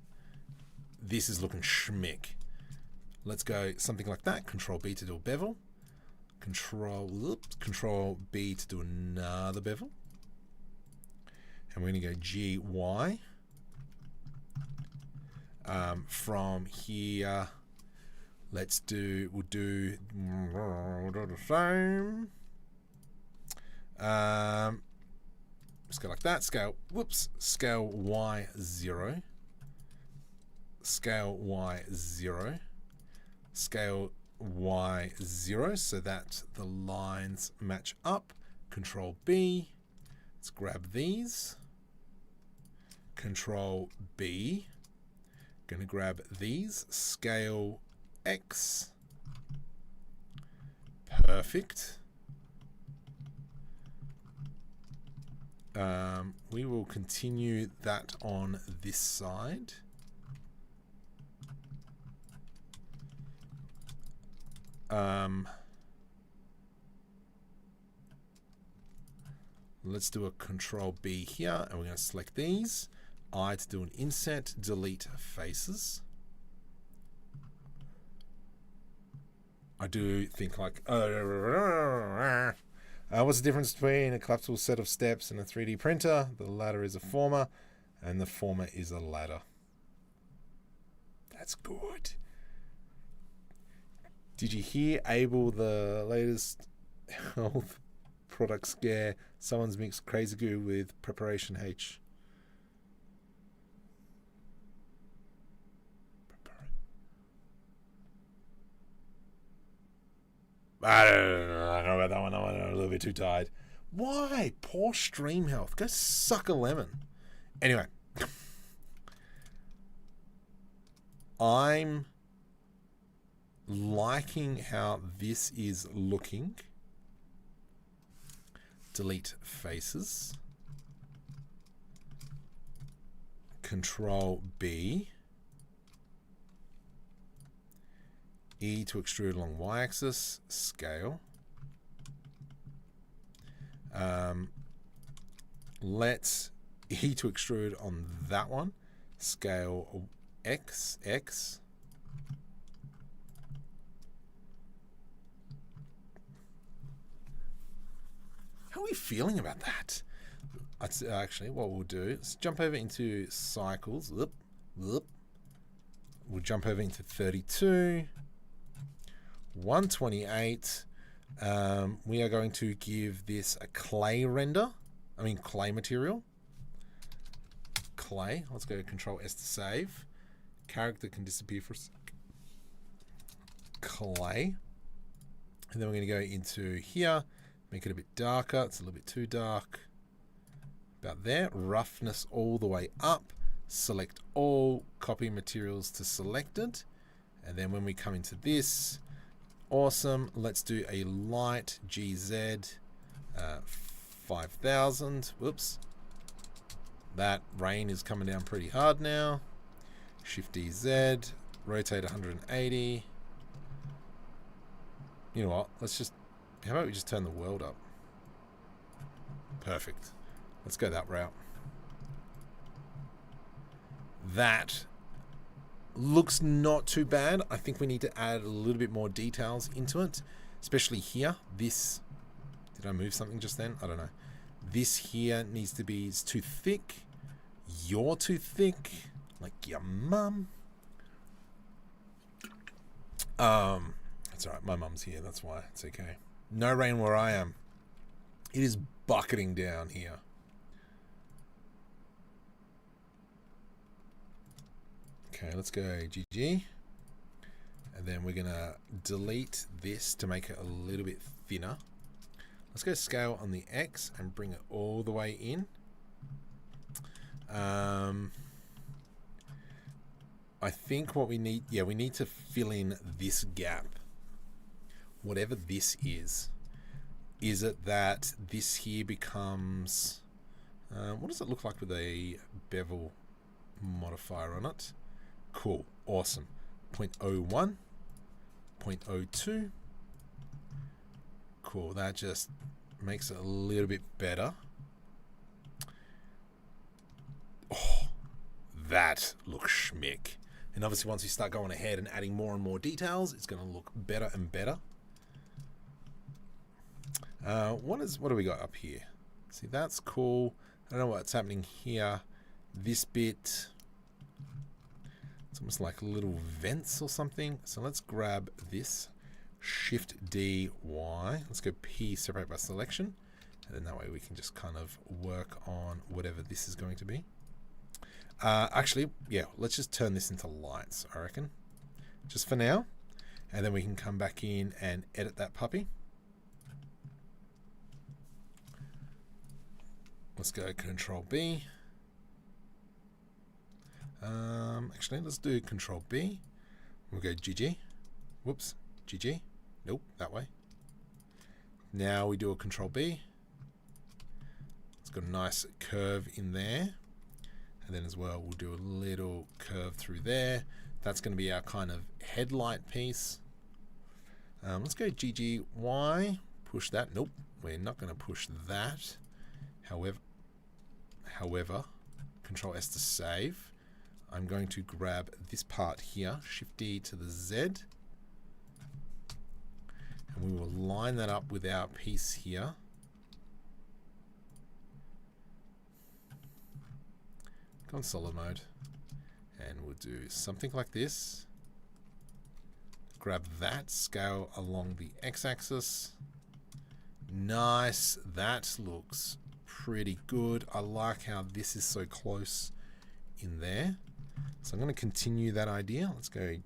This is looking schmick. Let's go something like that. Control B to do a bevel. Control B to do another bevel. And we're going to go GY. From here, we'll do the same. Let's go like that. Scale Y0. Scale Y0. Scale Y0 so that the lines match up. Control B. Let's grab these. Control B. Going to grab these. Scale X. Perfect. We will continue that on this side. Let's do a Control B here, and we're going to select these. I to do an inset, delete faces. I do think like, what's the difference between a collapsible set of steps and a 3D printer? The latter is a former, and the former is a ladder. That's good. Did you hear Abel, the latest health product scare? Someone's mixed crazy goo with preparation H. I don't know about that one. I'm a little bit too tired. Why? Poor stream health. Go suck a lemon. Anyway. I'm liking how this is looking. Delete faces. Control B. E to extrude along y-axis. Scale. Let's E to extrude on that one. Scale X. How are we feeling about that? Actually, what we'll do is jump over into cycles. We'll jump over into 32. 128. We are going to give this a clay render. Clay material. Clay. Let's go Control S to save. Character can disappear for a sec. Clay. And then we're going to go into here. Make it a bit darker. It's a little bit too dark. About there. Roughness all the way up. Select all. Copy materials to selected. And then when we come into this, Awesome. Let's do a light GZ 5000. Whoops. That rain is coming down pretty hard now. Shift DZ, rotate 180. You know what? How about we just turn the world up? Perfect. Let's go that route. That looks not too bad. I think we need to add a little bit more details into it, especially here. This, did I move something just then? I don't know. This here needs to be, it's too thick. You're too thick, like your mum. That's all right. My mum's here. That's why it's okay. No rain where I am. It is bucketing down here. Okay, let's go GG. And then we're going to delete this to make it a little bit thinner. Let's go scale on the X and bring it all the way in. I think what we need, we need to fill in this gap. Whatever this is it that this here becomes, what does it look like with a bevel modifier on it? Cool, awesome. 0.01, 0.02. Cool, that just makes it a little bit better. Oh, that looks schmick. And obviously once we start going ahead and adding more and more details, it's going to look better and better. What do we got up here? See, that's cool. I don't know what's happening here. This bit, it's almost like little vents or something. So let's grab this. Shift D, Y. Let's go P, separate by selection. And then that way we can just kind of work on whatever this is going to be. Actually, yeah, let's just turn this into lights, I reckon. Just for now. And then we can come back in and edit that puppy. Let's go Control B. Actually, let's do Control B. We'll go GG. Whoops, GG. Nope, that way. Now we do a Control B. It's got a nice curve in there. And then as well, we'll do a little curve through there. That's going to be our kind of headlight piece. Let's go GGY. Push that. Nope, we're not going to push that. However, Control S to save. I'm going to grab this part here, Shift D to the Z. And we will line that up with our piece here. Go on solid mode. And we'll do something like this. Grab that, scale along the X-axis. Nice. That looks pretty good. I like how this is so close in there. So I'm going to continue that idea. Let's go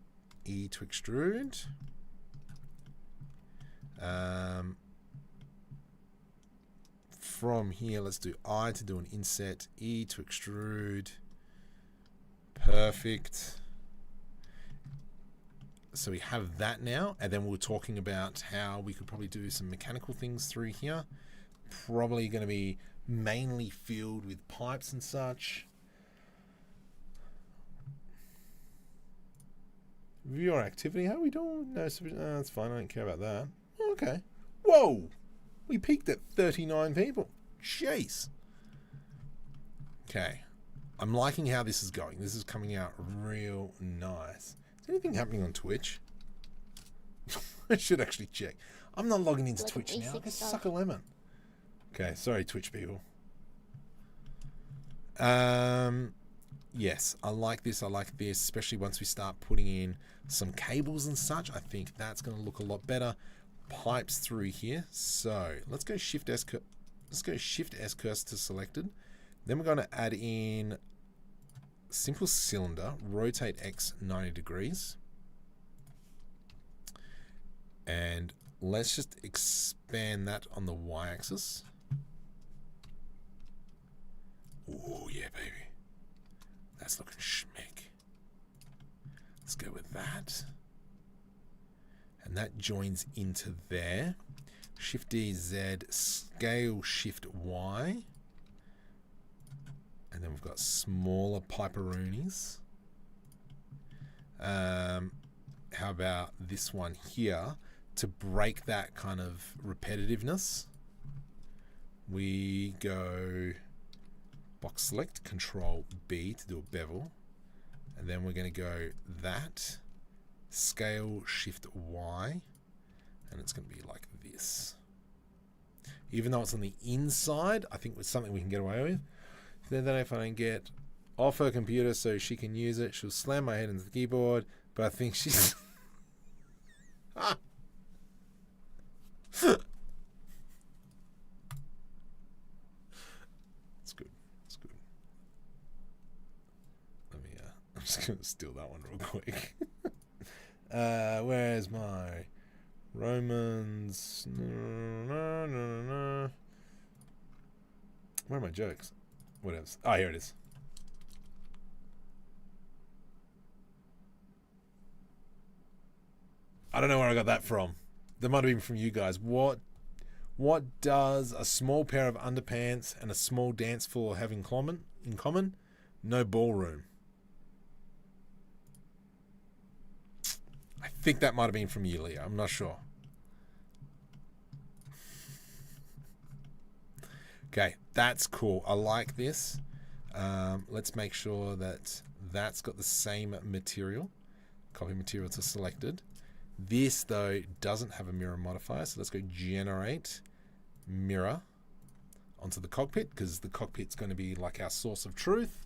E to extrude. From here, let's do I to do an inset, E to extrude. Perfect. So we have that now, and then we were talking about how we could probably do some mechanical things through here. Probably going to be mainly filled with pipes and such. View our activity. How are we doing? No, that's fine. I don't care about that. Okay. Whoa! We peaked at 39 people. Jeez. Okay. I'm liking how this is going. This is coming out real nice. Is anything happening on Twitch? I should actually check. I'm not logging into Twitch now. I suck a lemon. Okay, sorry, Twitch people. Yes, I like this. I like this, especially once we start putting in some cables and such. I think that's going to look a lot better. Pipes through here. So let's go Shift S. Let's go Shift S cursor to selected. Then we're going to add in simple cylinder. Rotate X 90 degrees. And let's just expand that on the Y-axis. Oh yeah, baby. That's looking schmick. Let's go with that. And that joins into there. Shift D, Z, scale Shift Y. And then we've got smaller piperoonies. How about this one here? To break that kind of repetitiveness, we go box select, Control B to do a bevel. And then we're going to go that, scale Shift Y, and it's going to be like this. Even though it's on the inside, I think it's something we can get away with. Then if I don't get off her computer so she can use it, she'll slam my head into the keyboard, but I think she's... It's good. It's good. Let me, I'm just going to steal that one real quick. Where's my Romans? No. Where are my jokes? Whatever. Oh, here it is. I don't know where I got that from. That might have been from you guys. What does a small pair of underpants and a small dance floor have in common? No ballroom. I think that might have been from you, Leah. I'm not sure. Okay, that's cool. I like this. Let's make sure that that's got the same material. Copy material to selected. This, though, doesn't have a mirror modifier, so let's go generate mirror onto the cockpit, because the cockpit's going to be like our source of truth.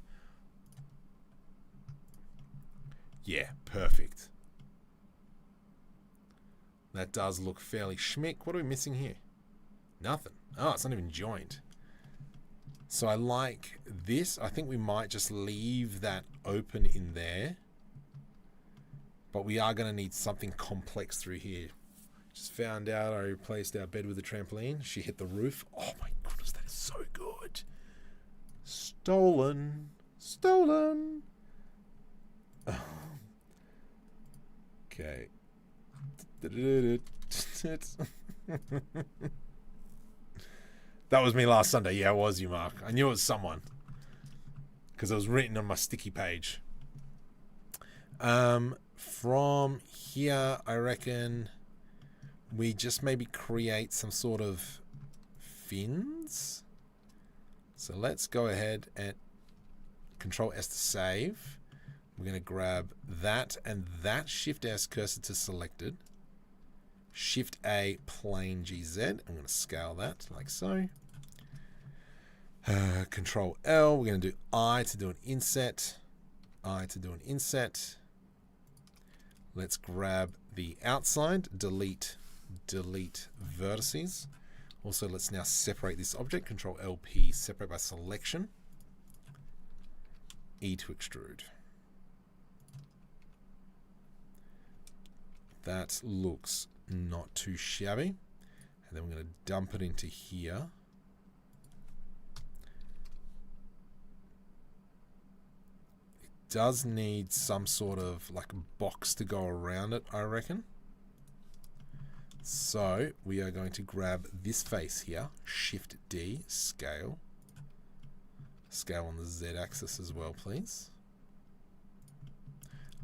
Yeah, perfect. That does look fairly schmick. What are we missing here? Nothing. Oh, it's not even joined. So I like this. I think we might just leave that open in there. But we are going to need something complex through here. Just found out I replaced our bed with a trampoline. She hit the roof. Oh my goodness, that is so good. Stolen. Stolen. Okay. That was me last Sunday. Yeah, it was you, Mark. I knew it was someone. Because it was written on my sticky page. From here, I reckon we just maybe create some sort of fins. So let's go ahead and Control S to save. We're going to grab that and that, Shift S cursor to selected. Shift A plain GZ. I'm going to scale that like so. Control L. We're going to do I to do an inset. I to do an inset. Let's grab the outside, delete vertices. Also, let's now separate this object. Control LP, separate by selection. E to extrude. That looks not too shabby. And then we're going to dump it into here. Does need some sort of like box to go around it, I reckon. So we are going to grab this face here, Shift D, scale. Scale on the Z axis as well, please.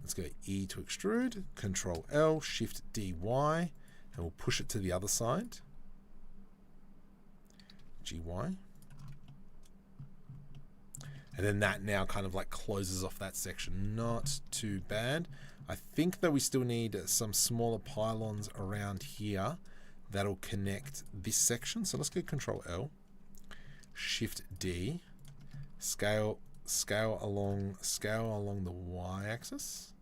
Let's go E to extrude, Control L, Shift D, Y, and we'll push it to the other side. GY. And then that now kind of like closes off that section. Not too bad. I think that we still need some smaller pylons around here that'll connect this section. So let's go Control L, Shift D, scale along the Y axis.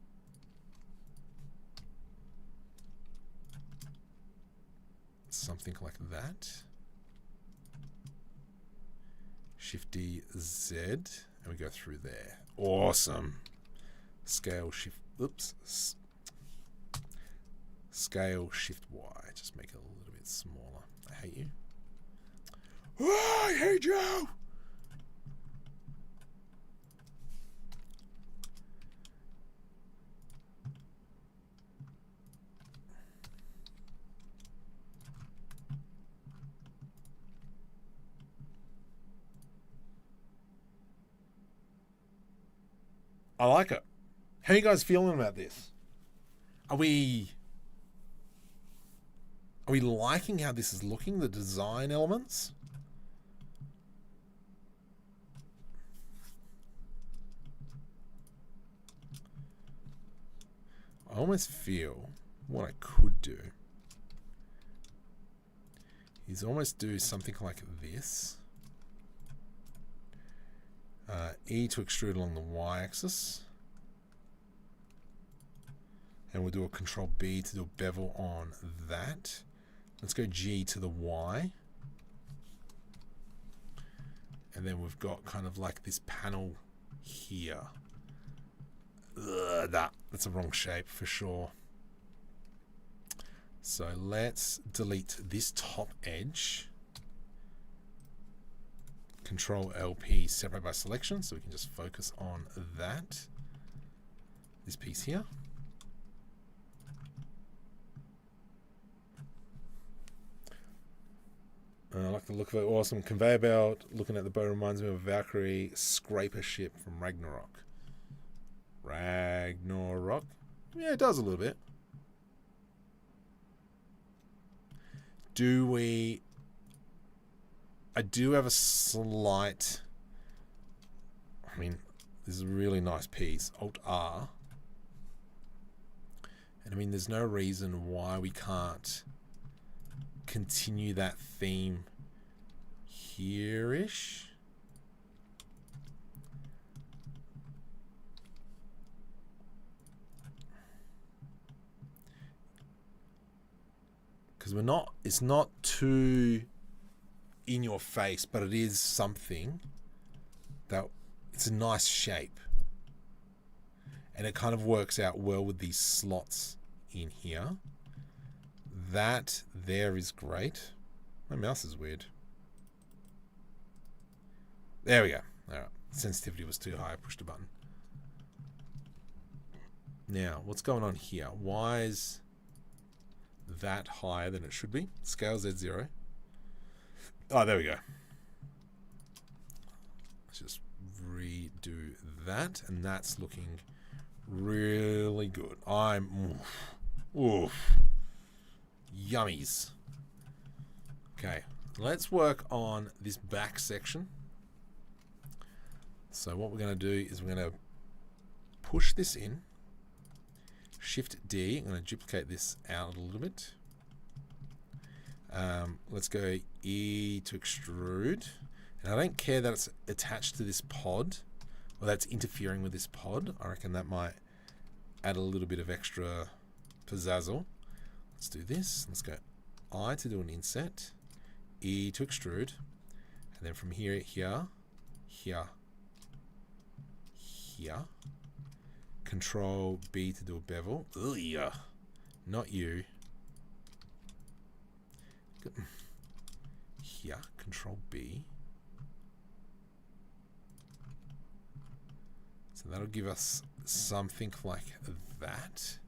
Something like that. Shift D, Z, and we go through there. Awesome. Scale Shift, oops. Scale Shift Y. Just make it a little bit smaller. I hate you. Oh, I hate you. I like it. How are you guys feeling about this? Are we liking how this is looking, the design elements? I almost feel what I could do is almost do something like this. E to extrude along the y-axis. And we'll do a Control B to do a bevel on that. Let's go G to the Y. And then we've got kind of like this panel here. That's a wrong shape for sure. So let's delete this top edge. Control LP, separate by selection, so we can just focus on that. This piece here. I like the look of it. Awesome conveyor belt. Looking at the boat reminds me of a Valkyrie scraper ship from Ragnarok. Ragnarok? Yeah, it does a little bit. I do have a slight... I mean, this is a really nice piece. Alt-R. And I mean, there's no reason why we can't continue that theme here-ish. Because it's not too in your face, but it is something that it's a nice shape. And it kind of works out well with these slots in here. That there is great. My mouse is weird. There we go. All right. Sensitivity was too high. I pushed a button. Now, what's going on here? Why is that higher than it should be? Scale Z0. Oh, there we go. Let's just redo that. And that's looking really good. Oof. Yummies. Okay, let's work on this back section. So what we're going to do is we're going to push this in. Shift D. I'm going to duplicate this out a little bit. Let's go E to extrude. And I don't care that it's attached to this pod, or that's interfering with this pod. I reckon that might add a little bit of extra pizzazzle. Let's do this. Let's go I to do an inset, E to extrude, and then from here, here, Control B to do a bevel. Ugh, yeah. Not you. Here, Control B. So that'll give us something like that.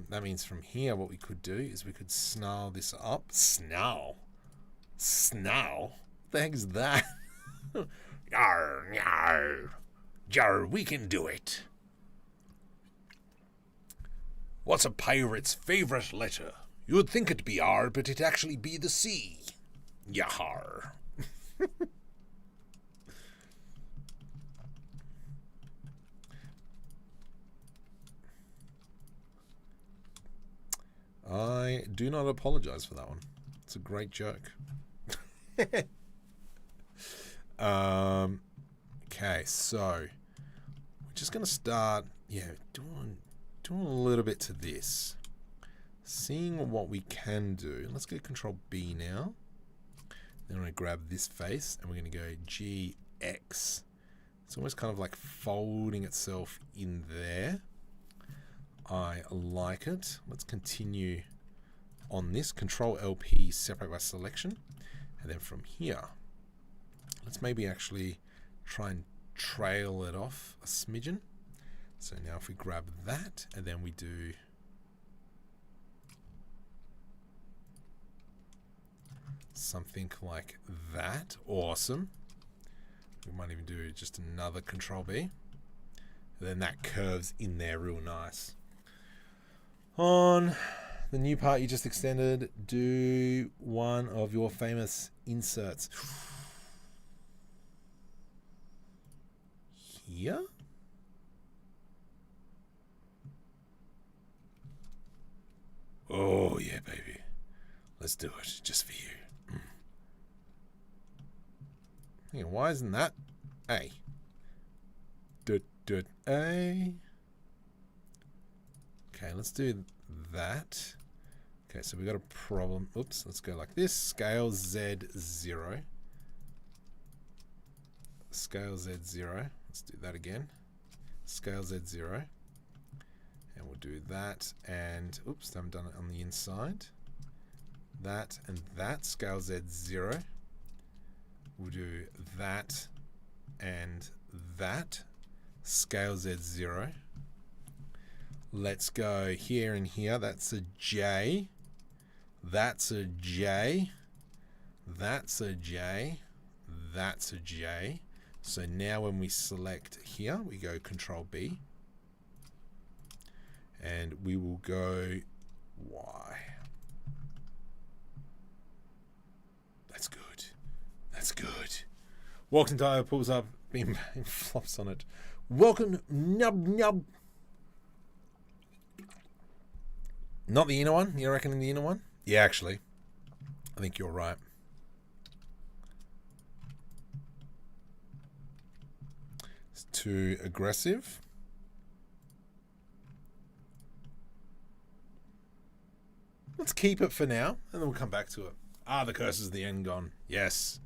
That means from here, what we could do is we could snarl this up. Snarl? What the heck is that? Yar, yar. Jar, we can do it. What's a pirate's favorite letter? You'd think it'd be R, but it'd actually be the C. Yahar. I do not apologize for that one. It's a great joke. Okay, so we're just going to start, doing a little bit to this. Seeing what we can do. Let's go Control B now. Then I'm going to grab this face and we're going to go GX. It's almost kind of like folding itself in there. I like it. Let's continue on this. Control LP, separate by selection. And then from here, let's maybe actually try and trail it off a smidgen. So now if we grab that and then we do something like that. Awesome. We might even do just another Control B. And then that curves in there real nice. On the new part you just extended, do one of your famous inserts. Here? Oh, yeah, baby. Let's do it, just for you. Hang on, why isn't that A? A. Okay, let's do that. Okay, so we got a problem. Oops, let's go like this. Scale Z0. Scale Z0. Let's do that again. Scale Z0. And we'll do that and, oops, I haven't done it on the inside. That and that. Scale Z0. We'll do that and that. Scale Z0. Let's go here and here. That's a J. That's a J. That's a J. That's a J. So now when we select here, we go Control B. And we will go Y. That's good. That's good. Walked entire pulls up, beam flops on it. Welcome, nub nub. Not the inner one? You reckon the inner one? Yeah, actually. I think you're right. It's too aggressive. Let's keep it for now, and then we'll come back to it. Ah, the curses of the Engon. Yes.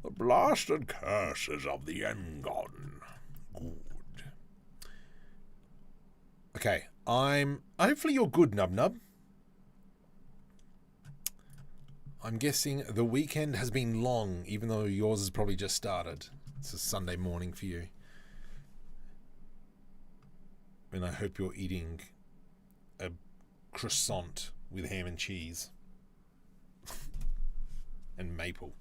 The blasted curses of the Engon. Good. Okay, hopefully you're good, Nub Nub. I'm guessing the weekend has been long, even though yours has probably just started. It's a Sunday morning for you. And I hope you're eating a croissant with ham and cheese. And maple.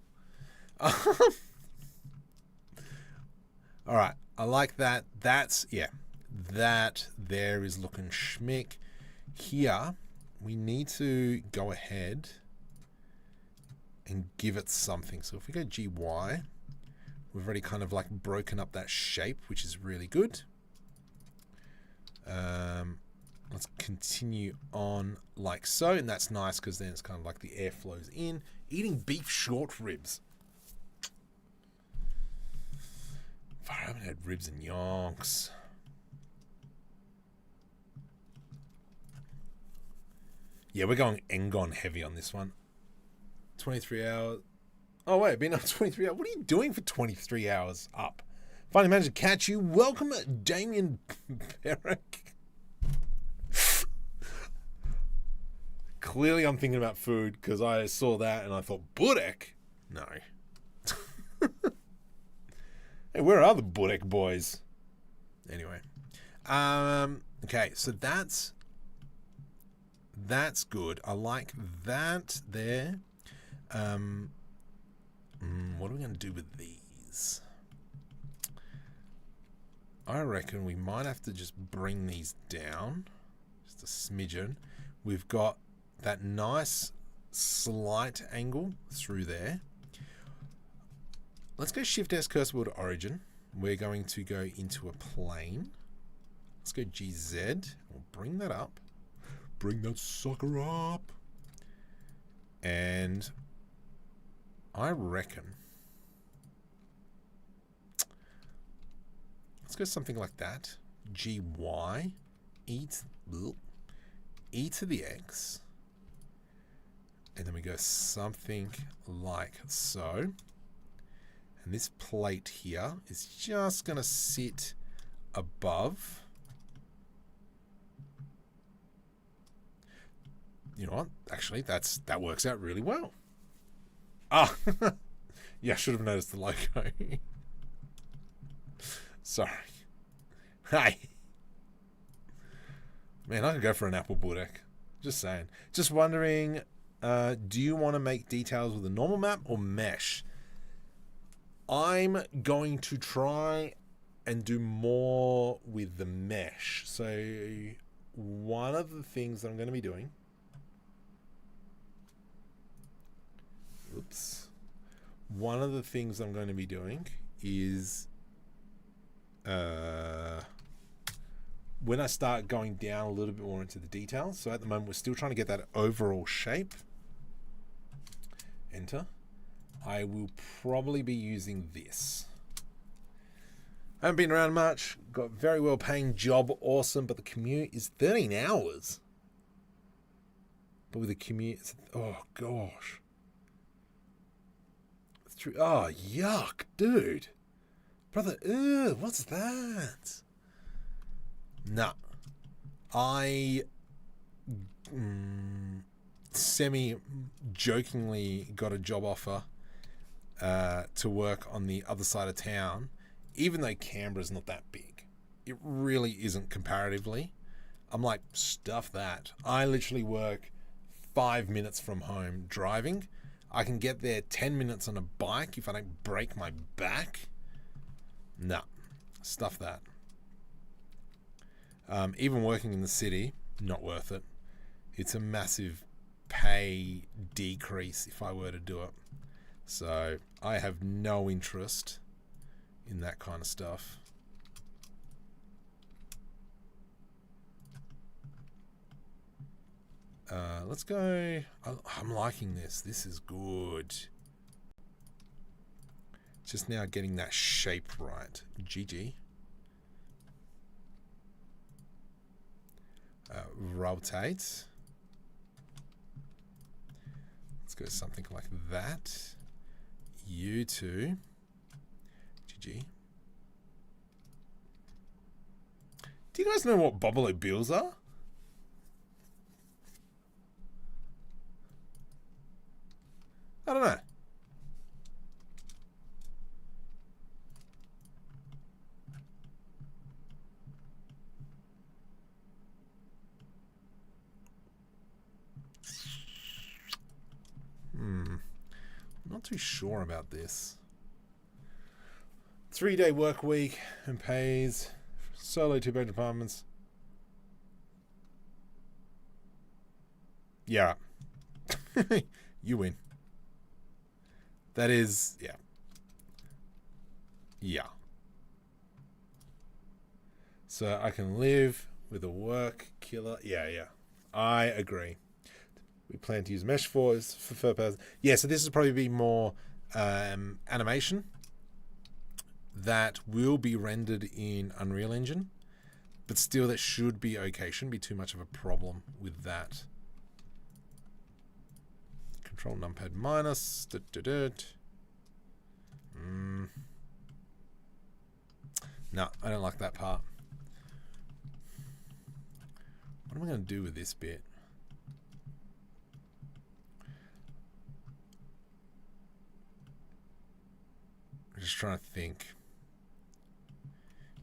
Alright, I like that. That's, yeah, that there is looking schmick. Here, we need to go ahead and give it something. So if we go GY, we've already kind of like broken up that shape, which is really good. Let's continue on like so, and that's nice because then it's kind of like the air flows in. Eating beef short ribs. I haven't had ribs in yonks. Yeah, we're going Engon heavy on this one. 23 hours. Oh, wait, been up 23 hours. What are you doing for 23 hours up? Finally managed to catch you. Welcome, Damien Perrick. Clearly I'm thinking about food because I saw that and I thought, Botaniq? No. Hey, where are the Botaniq boys? Anyway. Okay, so that's good. I like that there. What are we going to do with these? I reckon we might have to just bring these down. Just a smidgen. We've got that nice slight angle through there. Let's go Shift S cursor to origin. We're going to go into a plane. Let's go GZ. We'll bring that up. Bring that sucker up. And I reckon let's go something like that. GY E to the X. And then we go something like so. And this plate here is just going to sit above. You know what? Actually, that works out really well. Ah, yeah, I should have noticed the logo. Sorry. Hey. Man, I could go for an apple Botaniq. Just saying. Just wondering, do you want to make details with a normal map or mesh? I'm going to try and do more with the mesh. So one of the things that I'm going to be doing, one of the things I'm going to be doing is when I start going down a little bit more into the details. So at the moment we're still trying to get that overall shape. Enter. I will probably be using this. I haven't been around much. Got a very well paying job. Awesome. But the commute is 13 hours. But with the commute, it's, oh gosh. Oh, yuck, dude. Brother, ew, what's that? Nah. I semi-jokingly got a job offer to work on the other side of town, even though Canberra's not that big. It really isn't comparatively. I'm like, stuff that. I literally work 5 minutes from home driving. I can get there 10 minutes on a bike if I don't break my back. Nah, stuff that. Even working in the city, not worth it. It's a massive pay decrease if I were to do it. So I have no interest in that kind of stuff. Let's go. I'm liking this. This is good. Just now getting that shape right. GG. Rotate. Let's go something like that. U2. GG. Do you guys know what Bobolo bills are? I don't know. Not too sure about this. 3-day work week and pays. Solo 2-bedroom apartments. Yeah. You win. That is, yeah. Yeah. So I can live with a work killer. Yeah. I agree. We plan to use mesh for purpose. Yeah, so this will probably be more animation that will be rendered in Unreal Engine, but still that should be okay. Shouldn't be too much of a problem with that. Control numpad minus. No, I don't like that part. What am I going to do with this bit? I'm just trying to think.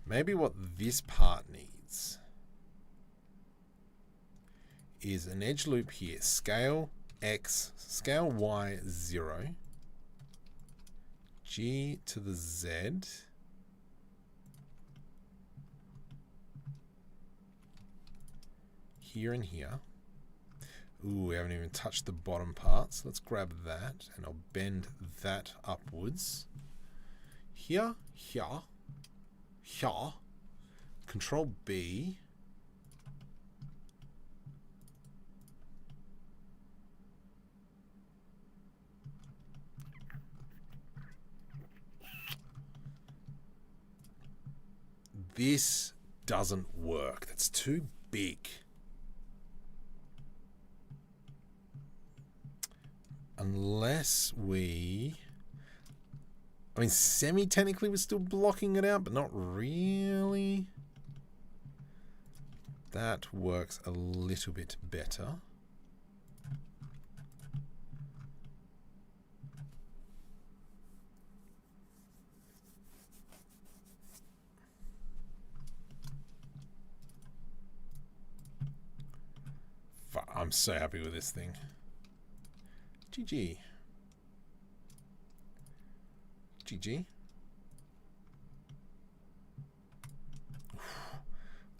Maybe what this part needs is an edge loop here. Scale X, scale Y 0, G to the Z, here and here. Ooh, we haven't even touched the bottom parts. Let's grab that and I'll bend that upwards. Here, here, here. Control B. This doesn't work. That's too big. Unless we... I mean, semi-technically we're still blocking it out, but not really. That works a little bit better. I'm so happy with this thing. GG. GG.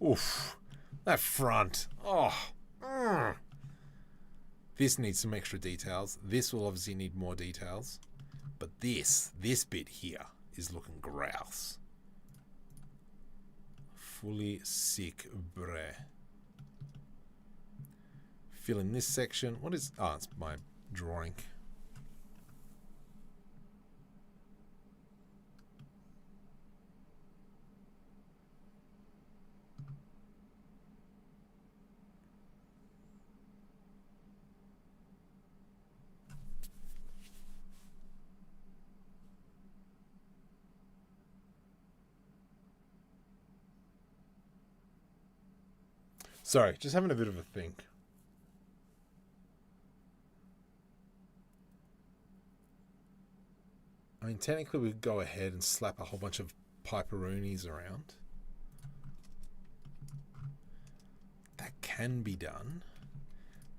Oof. That front. Oh. This needs some extra details. This will obviously need more details. But this bit here is looking grouse. Fully sick, bruh. Fill in this section. What is... Oh, it's my drawing. Sorry, just having a bit of a think. I mean, technically we could go ahead and slap a whole bunch of piperoonies around. That can be done.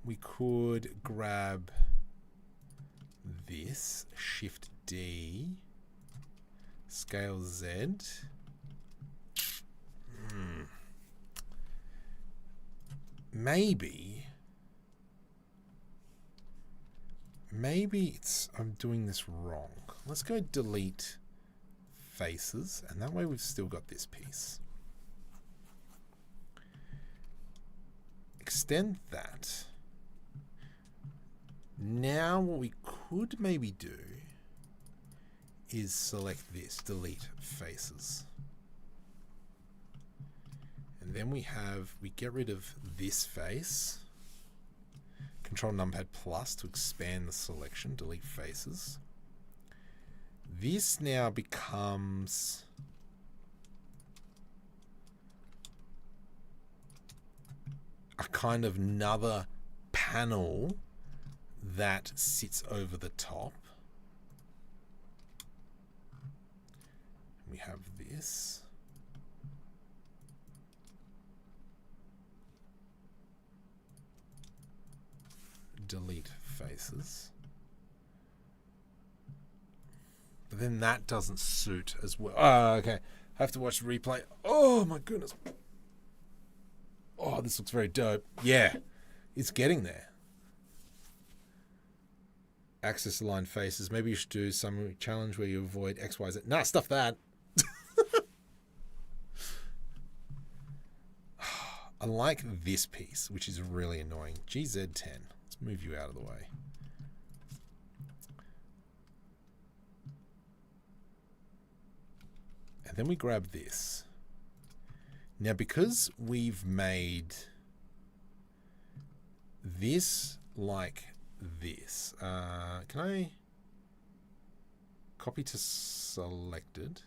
We could grab this, Shift D, Scale Z. Maybe it's I'm doing this wrong. Let's go delete faces, and that way we've still got this piece. Extend that. Now what we could maybe do is select this, delete faces. And then we get rid of this face. Control numpad plus to expand the selection, delete faces. This now becomes a kind of another panel that sits over the top. We have this. Delete faces. But then that doesn't suit as well. Oh, okay. I have to watch the replay. Oh my goodness. Oh, this looks very dope. Yeah, it's getting there. Axis aligned faces. Maybe you should do some challenge where you avoid X, Y, Z. Nah, stuff that. I like this piece, which is really annoying. GZ10. Let's move you out of the way. And then we grab this. Now, because we've made this like this, can I copy to selected?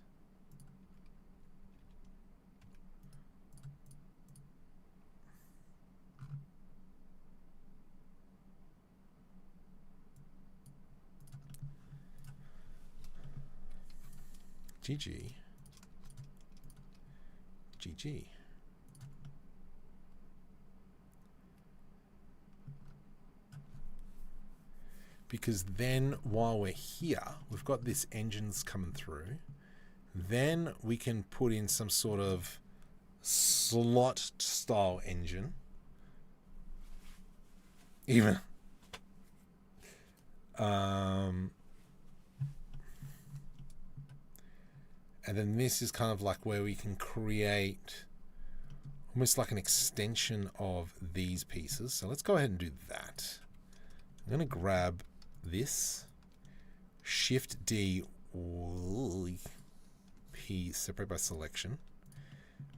GG. GG. Because then while we're here, we've got this engines coming through. Then we can put in some sort of slot style engine. Even. And then this is kind of like where we can create almost like an extension of these pieces. So let's go ahead and do that. I'm going to grab this, Shift D, P, separate by selection,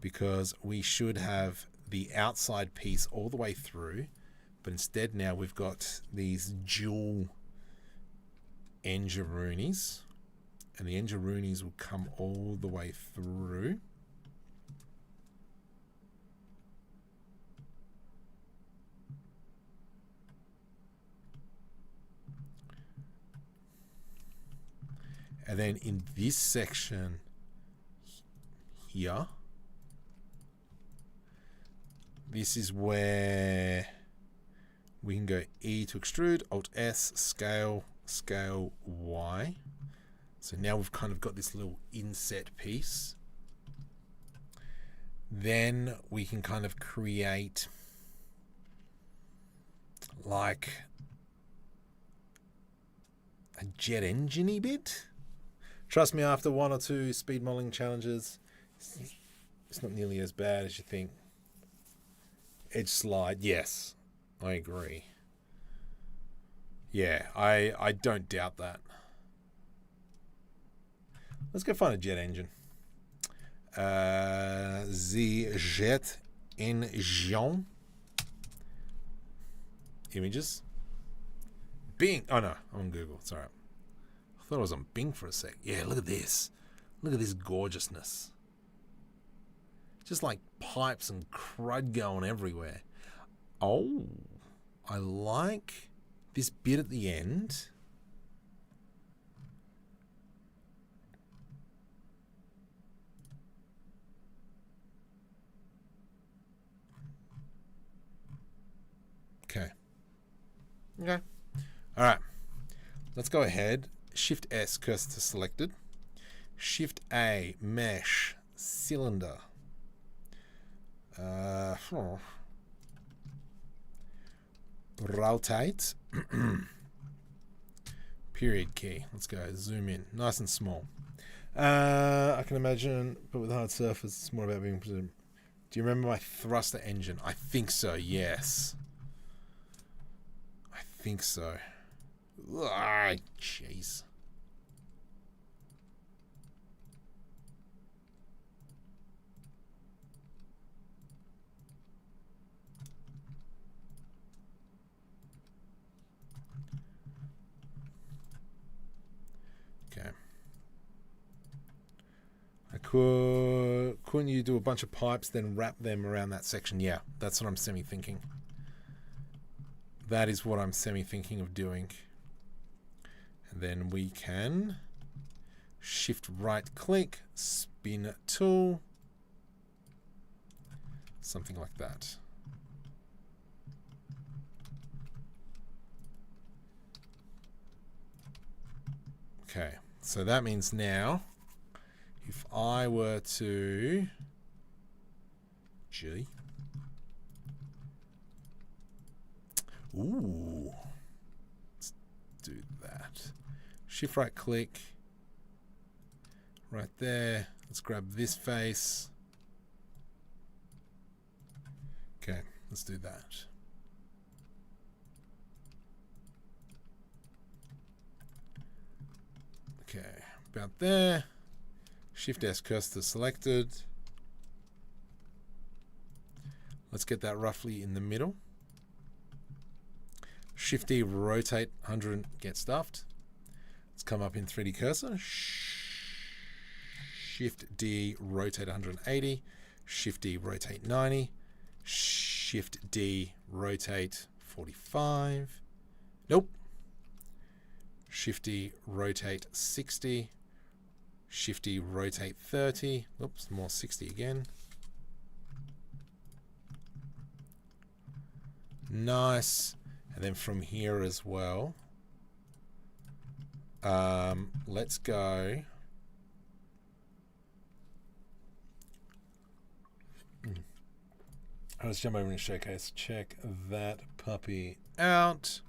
because we should have the outside piece all the way through, but instead now we've got these dual engineroonies. And the engineroonies will come all the way through. And then in this section here, this is where we can go E to extrude, Alt S, scale, scale Y. So now we've kind of got this little inset piece. then we can kind of create like a jet engine-y bit. Trust me, after 1 or 2 speed modeling challenges, it's not nearly as bad as you think. Edge slide, yes, I agree. Yeah, I don't doubt that. Let's go find a jet engine. The jet engine. Images. Bing. Oh no, I'm on Google. It's alright. I thought I was on Bing for a sec. Yeah, look at this. Look at this gorgeousness. Just like pipes and crud going everywhere. Oh, I like this bit at the end. Okay. Okay. All right. Let's go ahead. Shift S, cursor to selected. Shift A, mesh, cylinder. Rotate. Period key. Let's go. Zoom in. Nice and small. I can imagine, but with a hard surface, it's more about being presumed. Do you remember my thruster engine? I think so, yes. I think so. Ah, jeez. Okay. Couldn't you do a bunch of pipes, then wrap them around that section? Yeah, that's what I'm semi-thinking. That is what I'm semi-thinking of doing. And then we can shift right click, spin tool, something like that. Okay, so that means now if I were to ooh, let's do that. Shift right click right there. Let's grab this face. Okay, let's do that. Okay, about there. Shift S, cursor selected. Let's get that roughly in the middle. Shift D, rotate 100, get stuffed. Let's come up in 3D cursor. Shift D, rotate 180. Shift D, rotate 90. Shift D, rotate 45. Nope. Shift D, rotate 60. Shift D, rotate 30. Oops, more 60 again. Nice. And then from here as well, let's go. Let's jump over and showcase. Check that puppy out.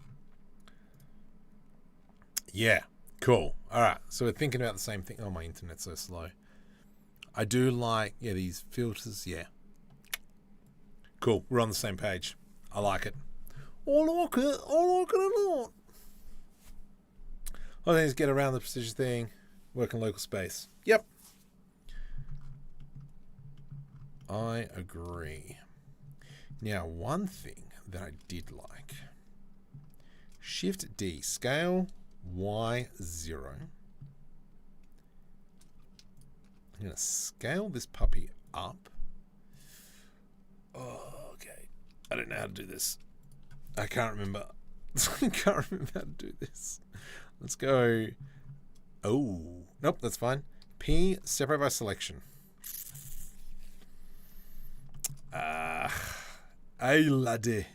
Yeah, cool. All right, so we're thinking about the same thing. Oh, my internet's so slow. I do like, yeah, these filters. Yeah, cool. We're on the same page. I like it. I like it. I like it a lot. I think is get around the precision thing, work in local space. Yep. I agree. Now, one thing that I did like. Shift D, scale Y0. I'm going to scale this puppy up. Oh, okay. I don't know how to do this. I can't remember. I can't remember how to do this. Let's go. Oh, nope, that's fine. P, separate by selection. Ay laddie.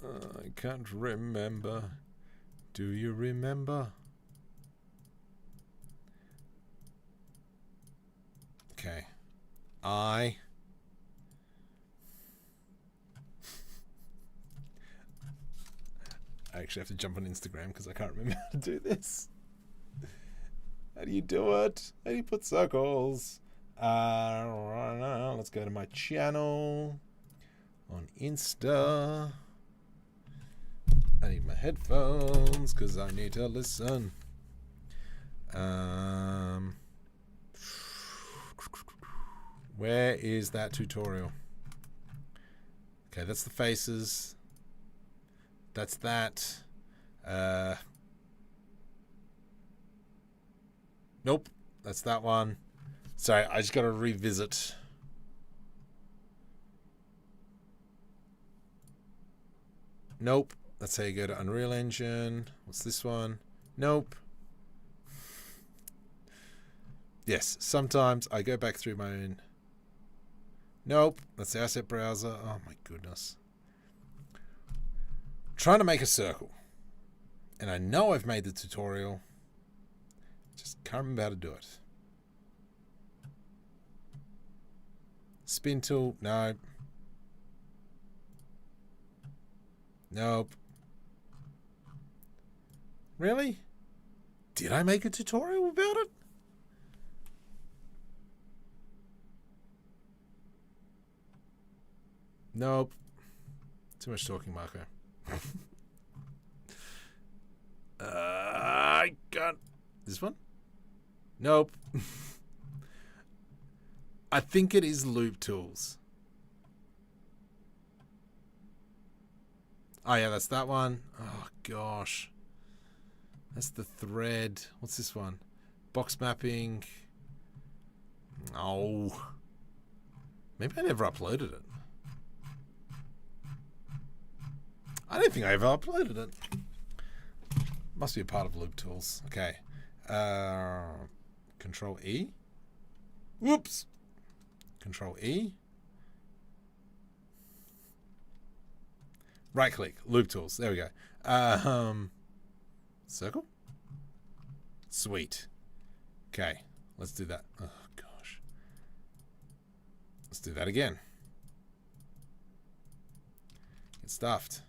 I can't remember. Do you remember? Okay. I actually have to jump on Instagram because I can't remember how to do this. How do you do it? How do you put circles? Let's go to my channel on Insta. I need my headphones because I need to listen. Where is that tutorial? Okay, that's the faces. That's that. Nope, that's that one. Sorry, I just got to revisit. Nope, that's how you go to Unreal Engine. What's this one? Nope. Yes, sometimes I go back through my own. Nope, that's the asset browser. Oh my goodness. Trying to make a circle. And I know I've made the tutorial. Just can't remember how to do it. Spin tool, no. Nope. Really? Did I make a tutorial about it? Nope. Too much talking, Marco. I got this one. Nope. I think it is loop tools. Oh yeah, that's that one. Oh gosh. That's the thread. What's this one? Box mapping. Oh. Maybe I never uploaded it. I don't think I ever uploaded it. Must be a part of loop tools. Okay. Control E. Whoops. Control E. Right click. Loop tools. There we go. Circle. Sweet. Okay. Let's do that. Oh gosh. Let's do that again. Get stuffed.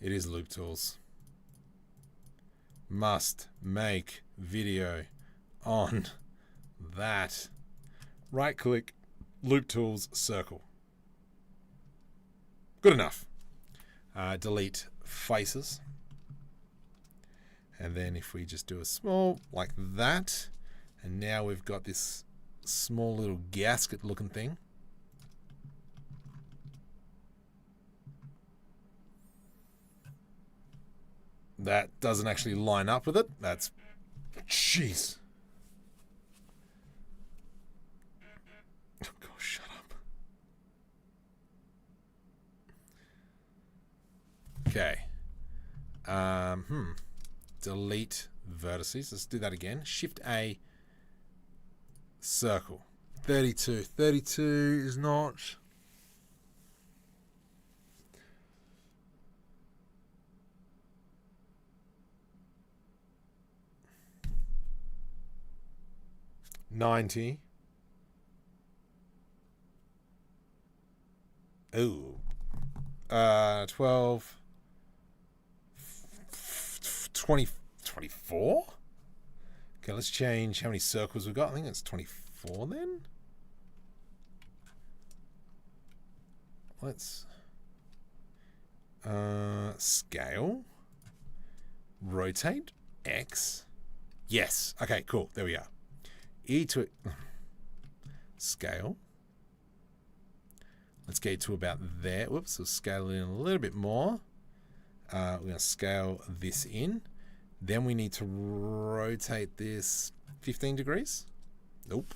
It is loop tools. Must make video on that. Right click, loop tools, circle. Good enough. Delete faces. And then if we just do a small like that, and now we've got this small little gasket looking thing. That doesn't actually line up with it. That's... Jeez. Oh, gosh, shut up. Okay. Delete vertices. Let's do that again. Shift A. Circle. 32. 32 is not... $90. Ooh. 12. 20. 24? Okay, let's change how many circles we've got. I think it's 24 then. Let's scale. Rotate. X. Yes. Okay, cool. There we are. E to scale. Let's get to about there. Whoops, we'll scale it in a little bit more. We're going to scale this in. Then we need to rotate this 15 degrees. Nope.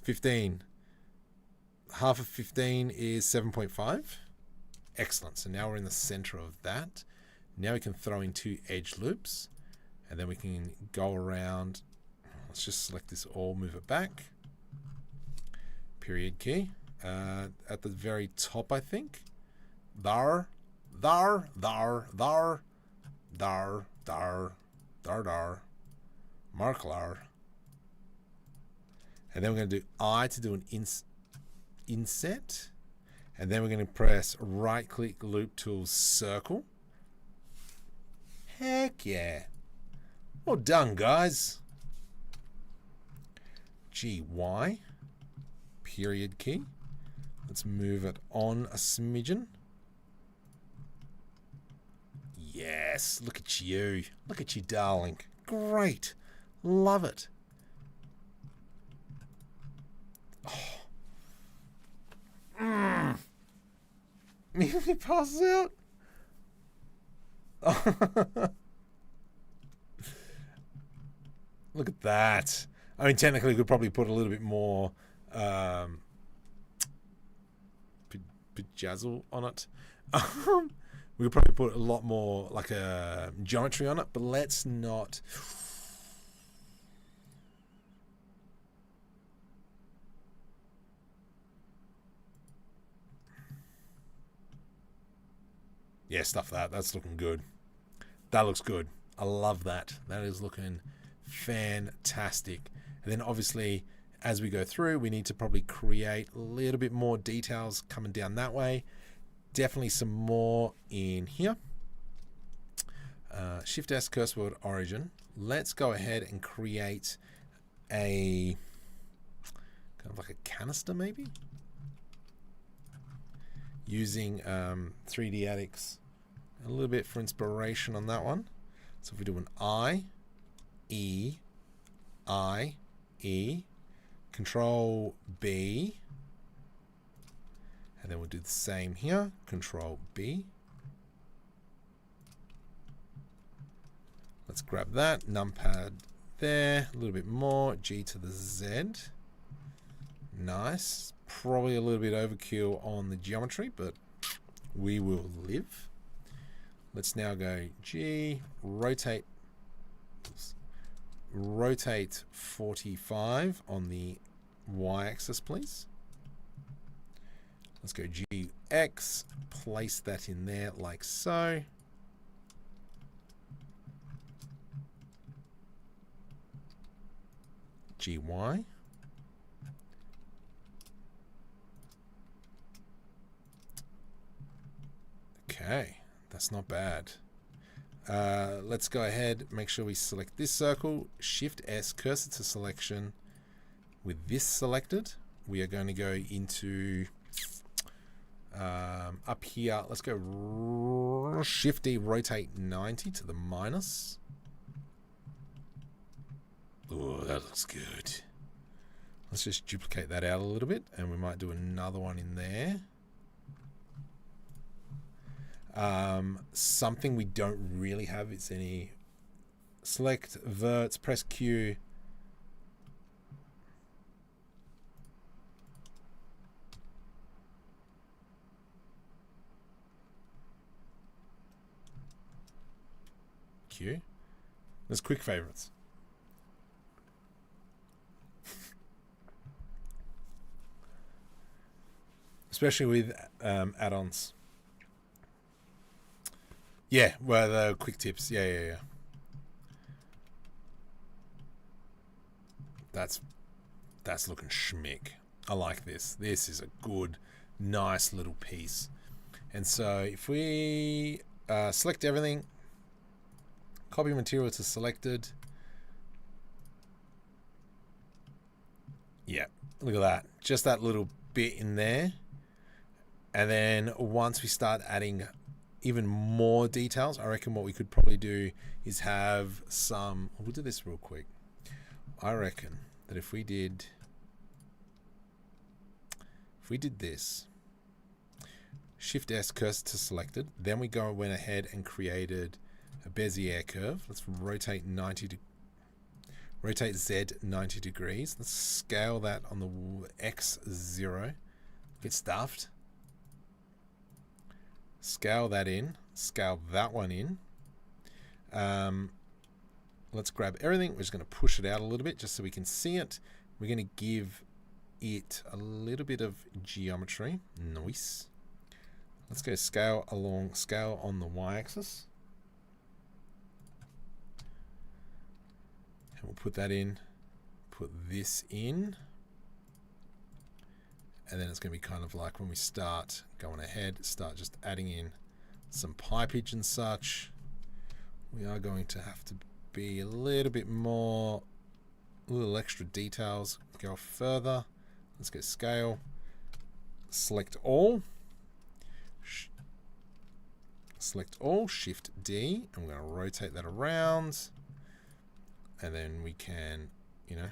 15. Half of 15 is 7.5. Excellent. So now we're in the center of that. Now we can throw in 2 edge loops. And then we can go around. Let's just select this all, move it back. Period key. at the very top, I think. Dar, dar, dar, dar, dar, dar, dar, dar, marklar. And then we're going to do I to do an inset. And then we're going to press right-click loop tool circle. Heck yeah. Well done, guys. GY, period key. Let's move it on a smidgen. Yes, look at you. Look at you, darling. Great. Love it. Oh. He passes out. Look at that. I mean, technically, we could probably put a little bit more bejazzle on it. We could probably put a lot more like a geometry on it, but let's not. Yeah, stuff that. That's looking good. That looks good. I love that. That is looking fantastic. And then obviously, as we go through, we need to probably create a little bit more details coming down that way. Definitely some more in here. Shift S cursor word origin. Let's go ahead and create a kind of like a canister maybe. Using 3D Addicts a little bit for inspiration on that one. So if we do an I, E, Control B, and then we'll do the same here, Control B. Let's grab that, numpad there, a little bit more, G to the Z. Nice. Probably a little bit overkill on the geometry, but we will live. Let's now go G, rotate 45 on the y-axis, please. Let's go GX, place that in there like so. GY. Okay, that's not bad. Let's go ahead, make sure we select this circle, Shift S, cursor to selection. With this selected, we are going to go into up here. Let's go Shift D, rotate 90 to the minus. Oh, that looks good. Let's just duplicate that out a little bit, and we might do another one in there. Something we don't really have is any select verts, press Q. Q. There's quick favorites. Especially with add-ons. Yeah, well, the quick tips. Yeah. That's looking schmick. I like this. This is a good, nice little piece. And so if we select everything, copy material to selected. Yeah, look at that. Just that little bit in there. And then once we start adding even more details, I reckon what we could probably do is have some, we'll do this real quick. I reckon that if we did this, Shift S, cursor to selected, then we went ahead and created a Bezier curve. Let's rotate Z 90 degrees. Let's scale that on the X0. Get stuffed. Scale that in, scale that one in. Let's grab everything. We're just going to push it out a little bit just so we can see it. We're going to give it a little bit of geometry. Nice. Let's go scale on the y-axis. And we'll put that in, put this in. And then it's going to be kind of like when we start going ahead, start just adding in some pipage and such. We are going to have to be a little bit more, a little extra details. Go further. Let's go scale. Select all. Select all, Shift D. I'm going to rotate that around. And then we can, you know,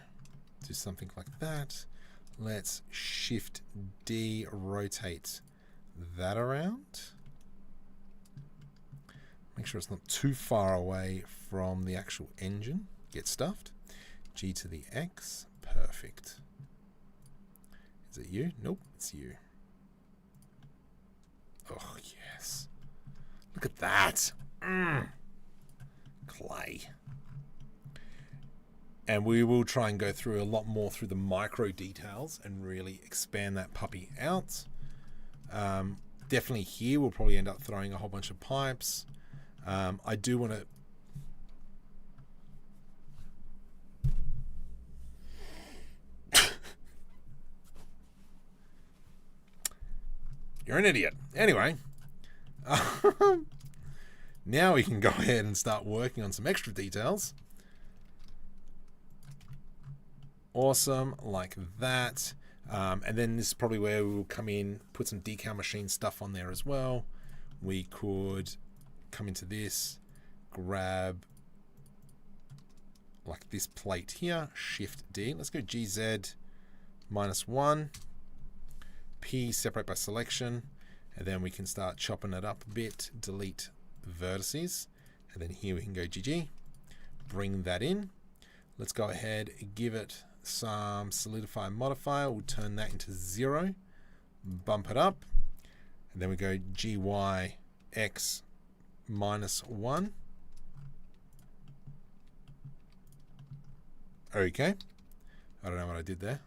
do something like that. Let's Shift D, rotate that around. Make sure it's not too far away from the actual engine. Get stuffed. G to the X. Perfect. Is it you? Nope, it's you. Oh, yes. Look at that. Clay. And we will try and go through a lot more through the micro details and really expand that puppy out. Definitely here we'll probably end up throwing a whole bunch of pipes. I do want to... You're an idiot. Anyway. Now we can go ahead and start working on some extra details. Awesome, like that. And then this is probably where we will come in, put some decal machine stuff on there as well. We could come into this, grab like this plate here, Shift D. Let's go GZ -1, P, separate by selection, and then we can start chopping it up a bit, delete vertices, and then here we can go GG, bring that in. Let's go ahead, give it some solidify modifier. We'll turn that into 0, bump it up, and then we go GYX -1. Okay, I don't know what I did there.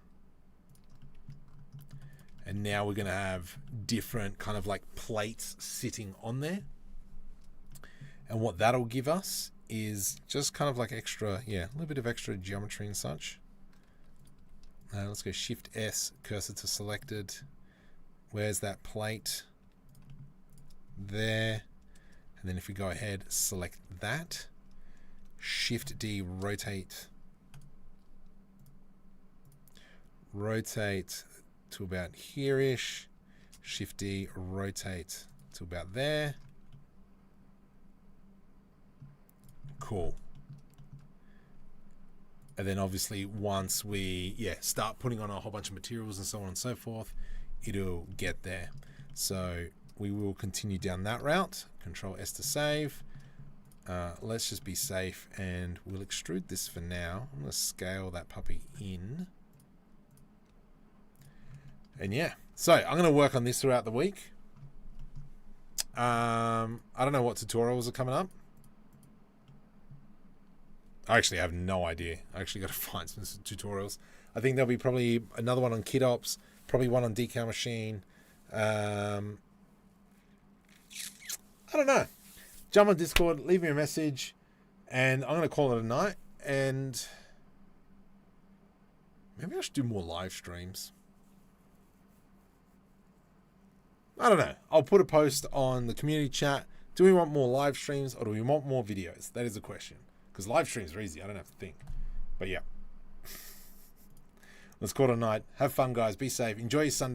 And now we're going to have different kind of like plates sitting on there. And what that'll give us is just kind of like extra, yeah, a little bit of extra geometry and such. Let's go Shift S, cursor to selected. Where's that plate? There. And then if we go ahead, select that. Shift D, rotate. Rotate to about here-ish. Shift D, rotate to about there. Cool. And then obviously once we start putting on a whole bunch of materials and so on and so forth, it'll get there. So we will continue down that route. Control S to save. Let's just be safe and we'll extrude this for now. I'm going to scale that puppy in. And yeah, so I'm going to work on this throughout the week. I don't know what tutorials are coming up. I actually have no idea. I actually got to find some tutorials. I think there'll be probably another one on KitOps, probably one on decal machine. I don't know. Jump on Discord, leave me a message, and I'm going to call it a night. And maybe I should do more live streams. I don't know. I'll put a post on the community chat. Do we want more live streams or do we want more videos? That is the question. Because live streams are easy. I don't have to think. But yeah. Let's call it a night. Have fun, guys. Be safe. Enjoy your Sunday.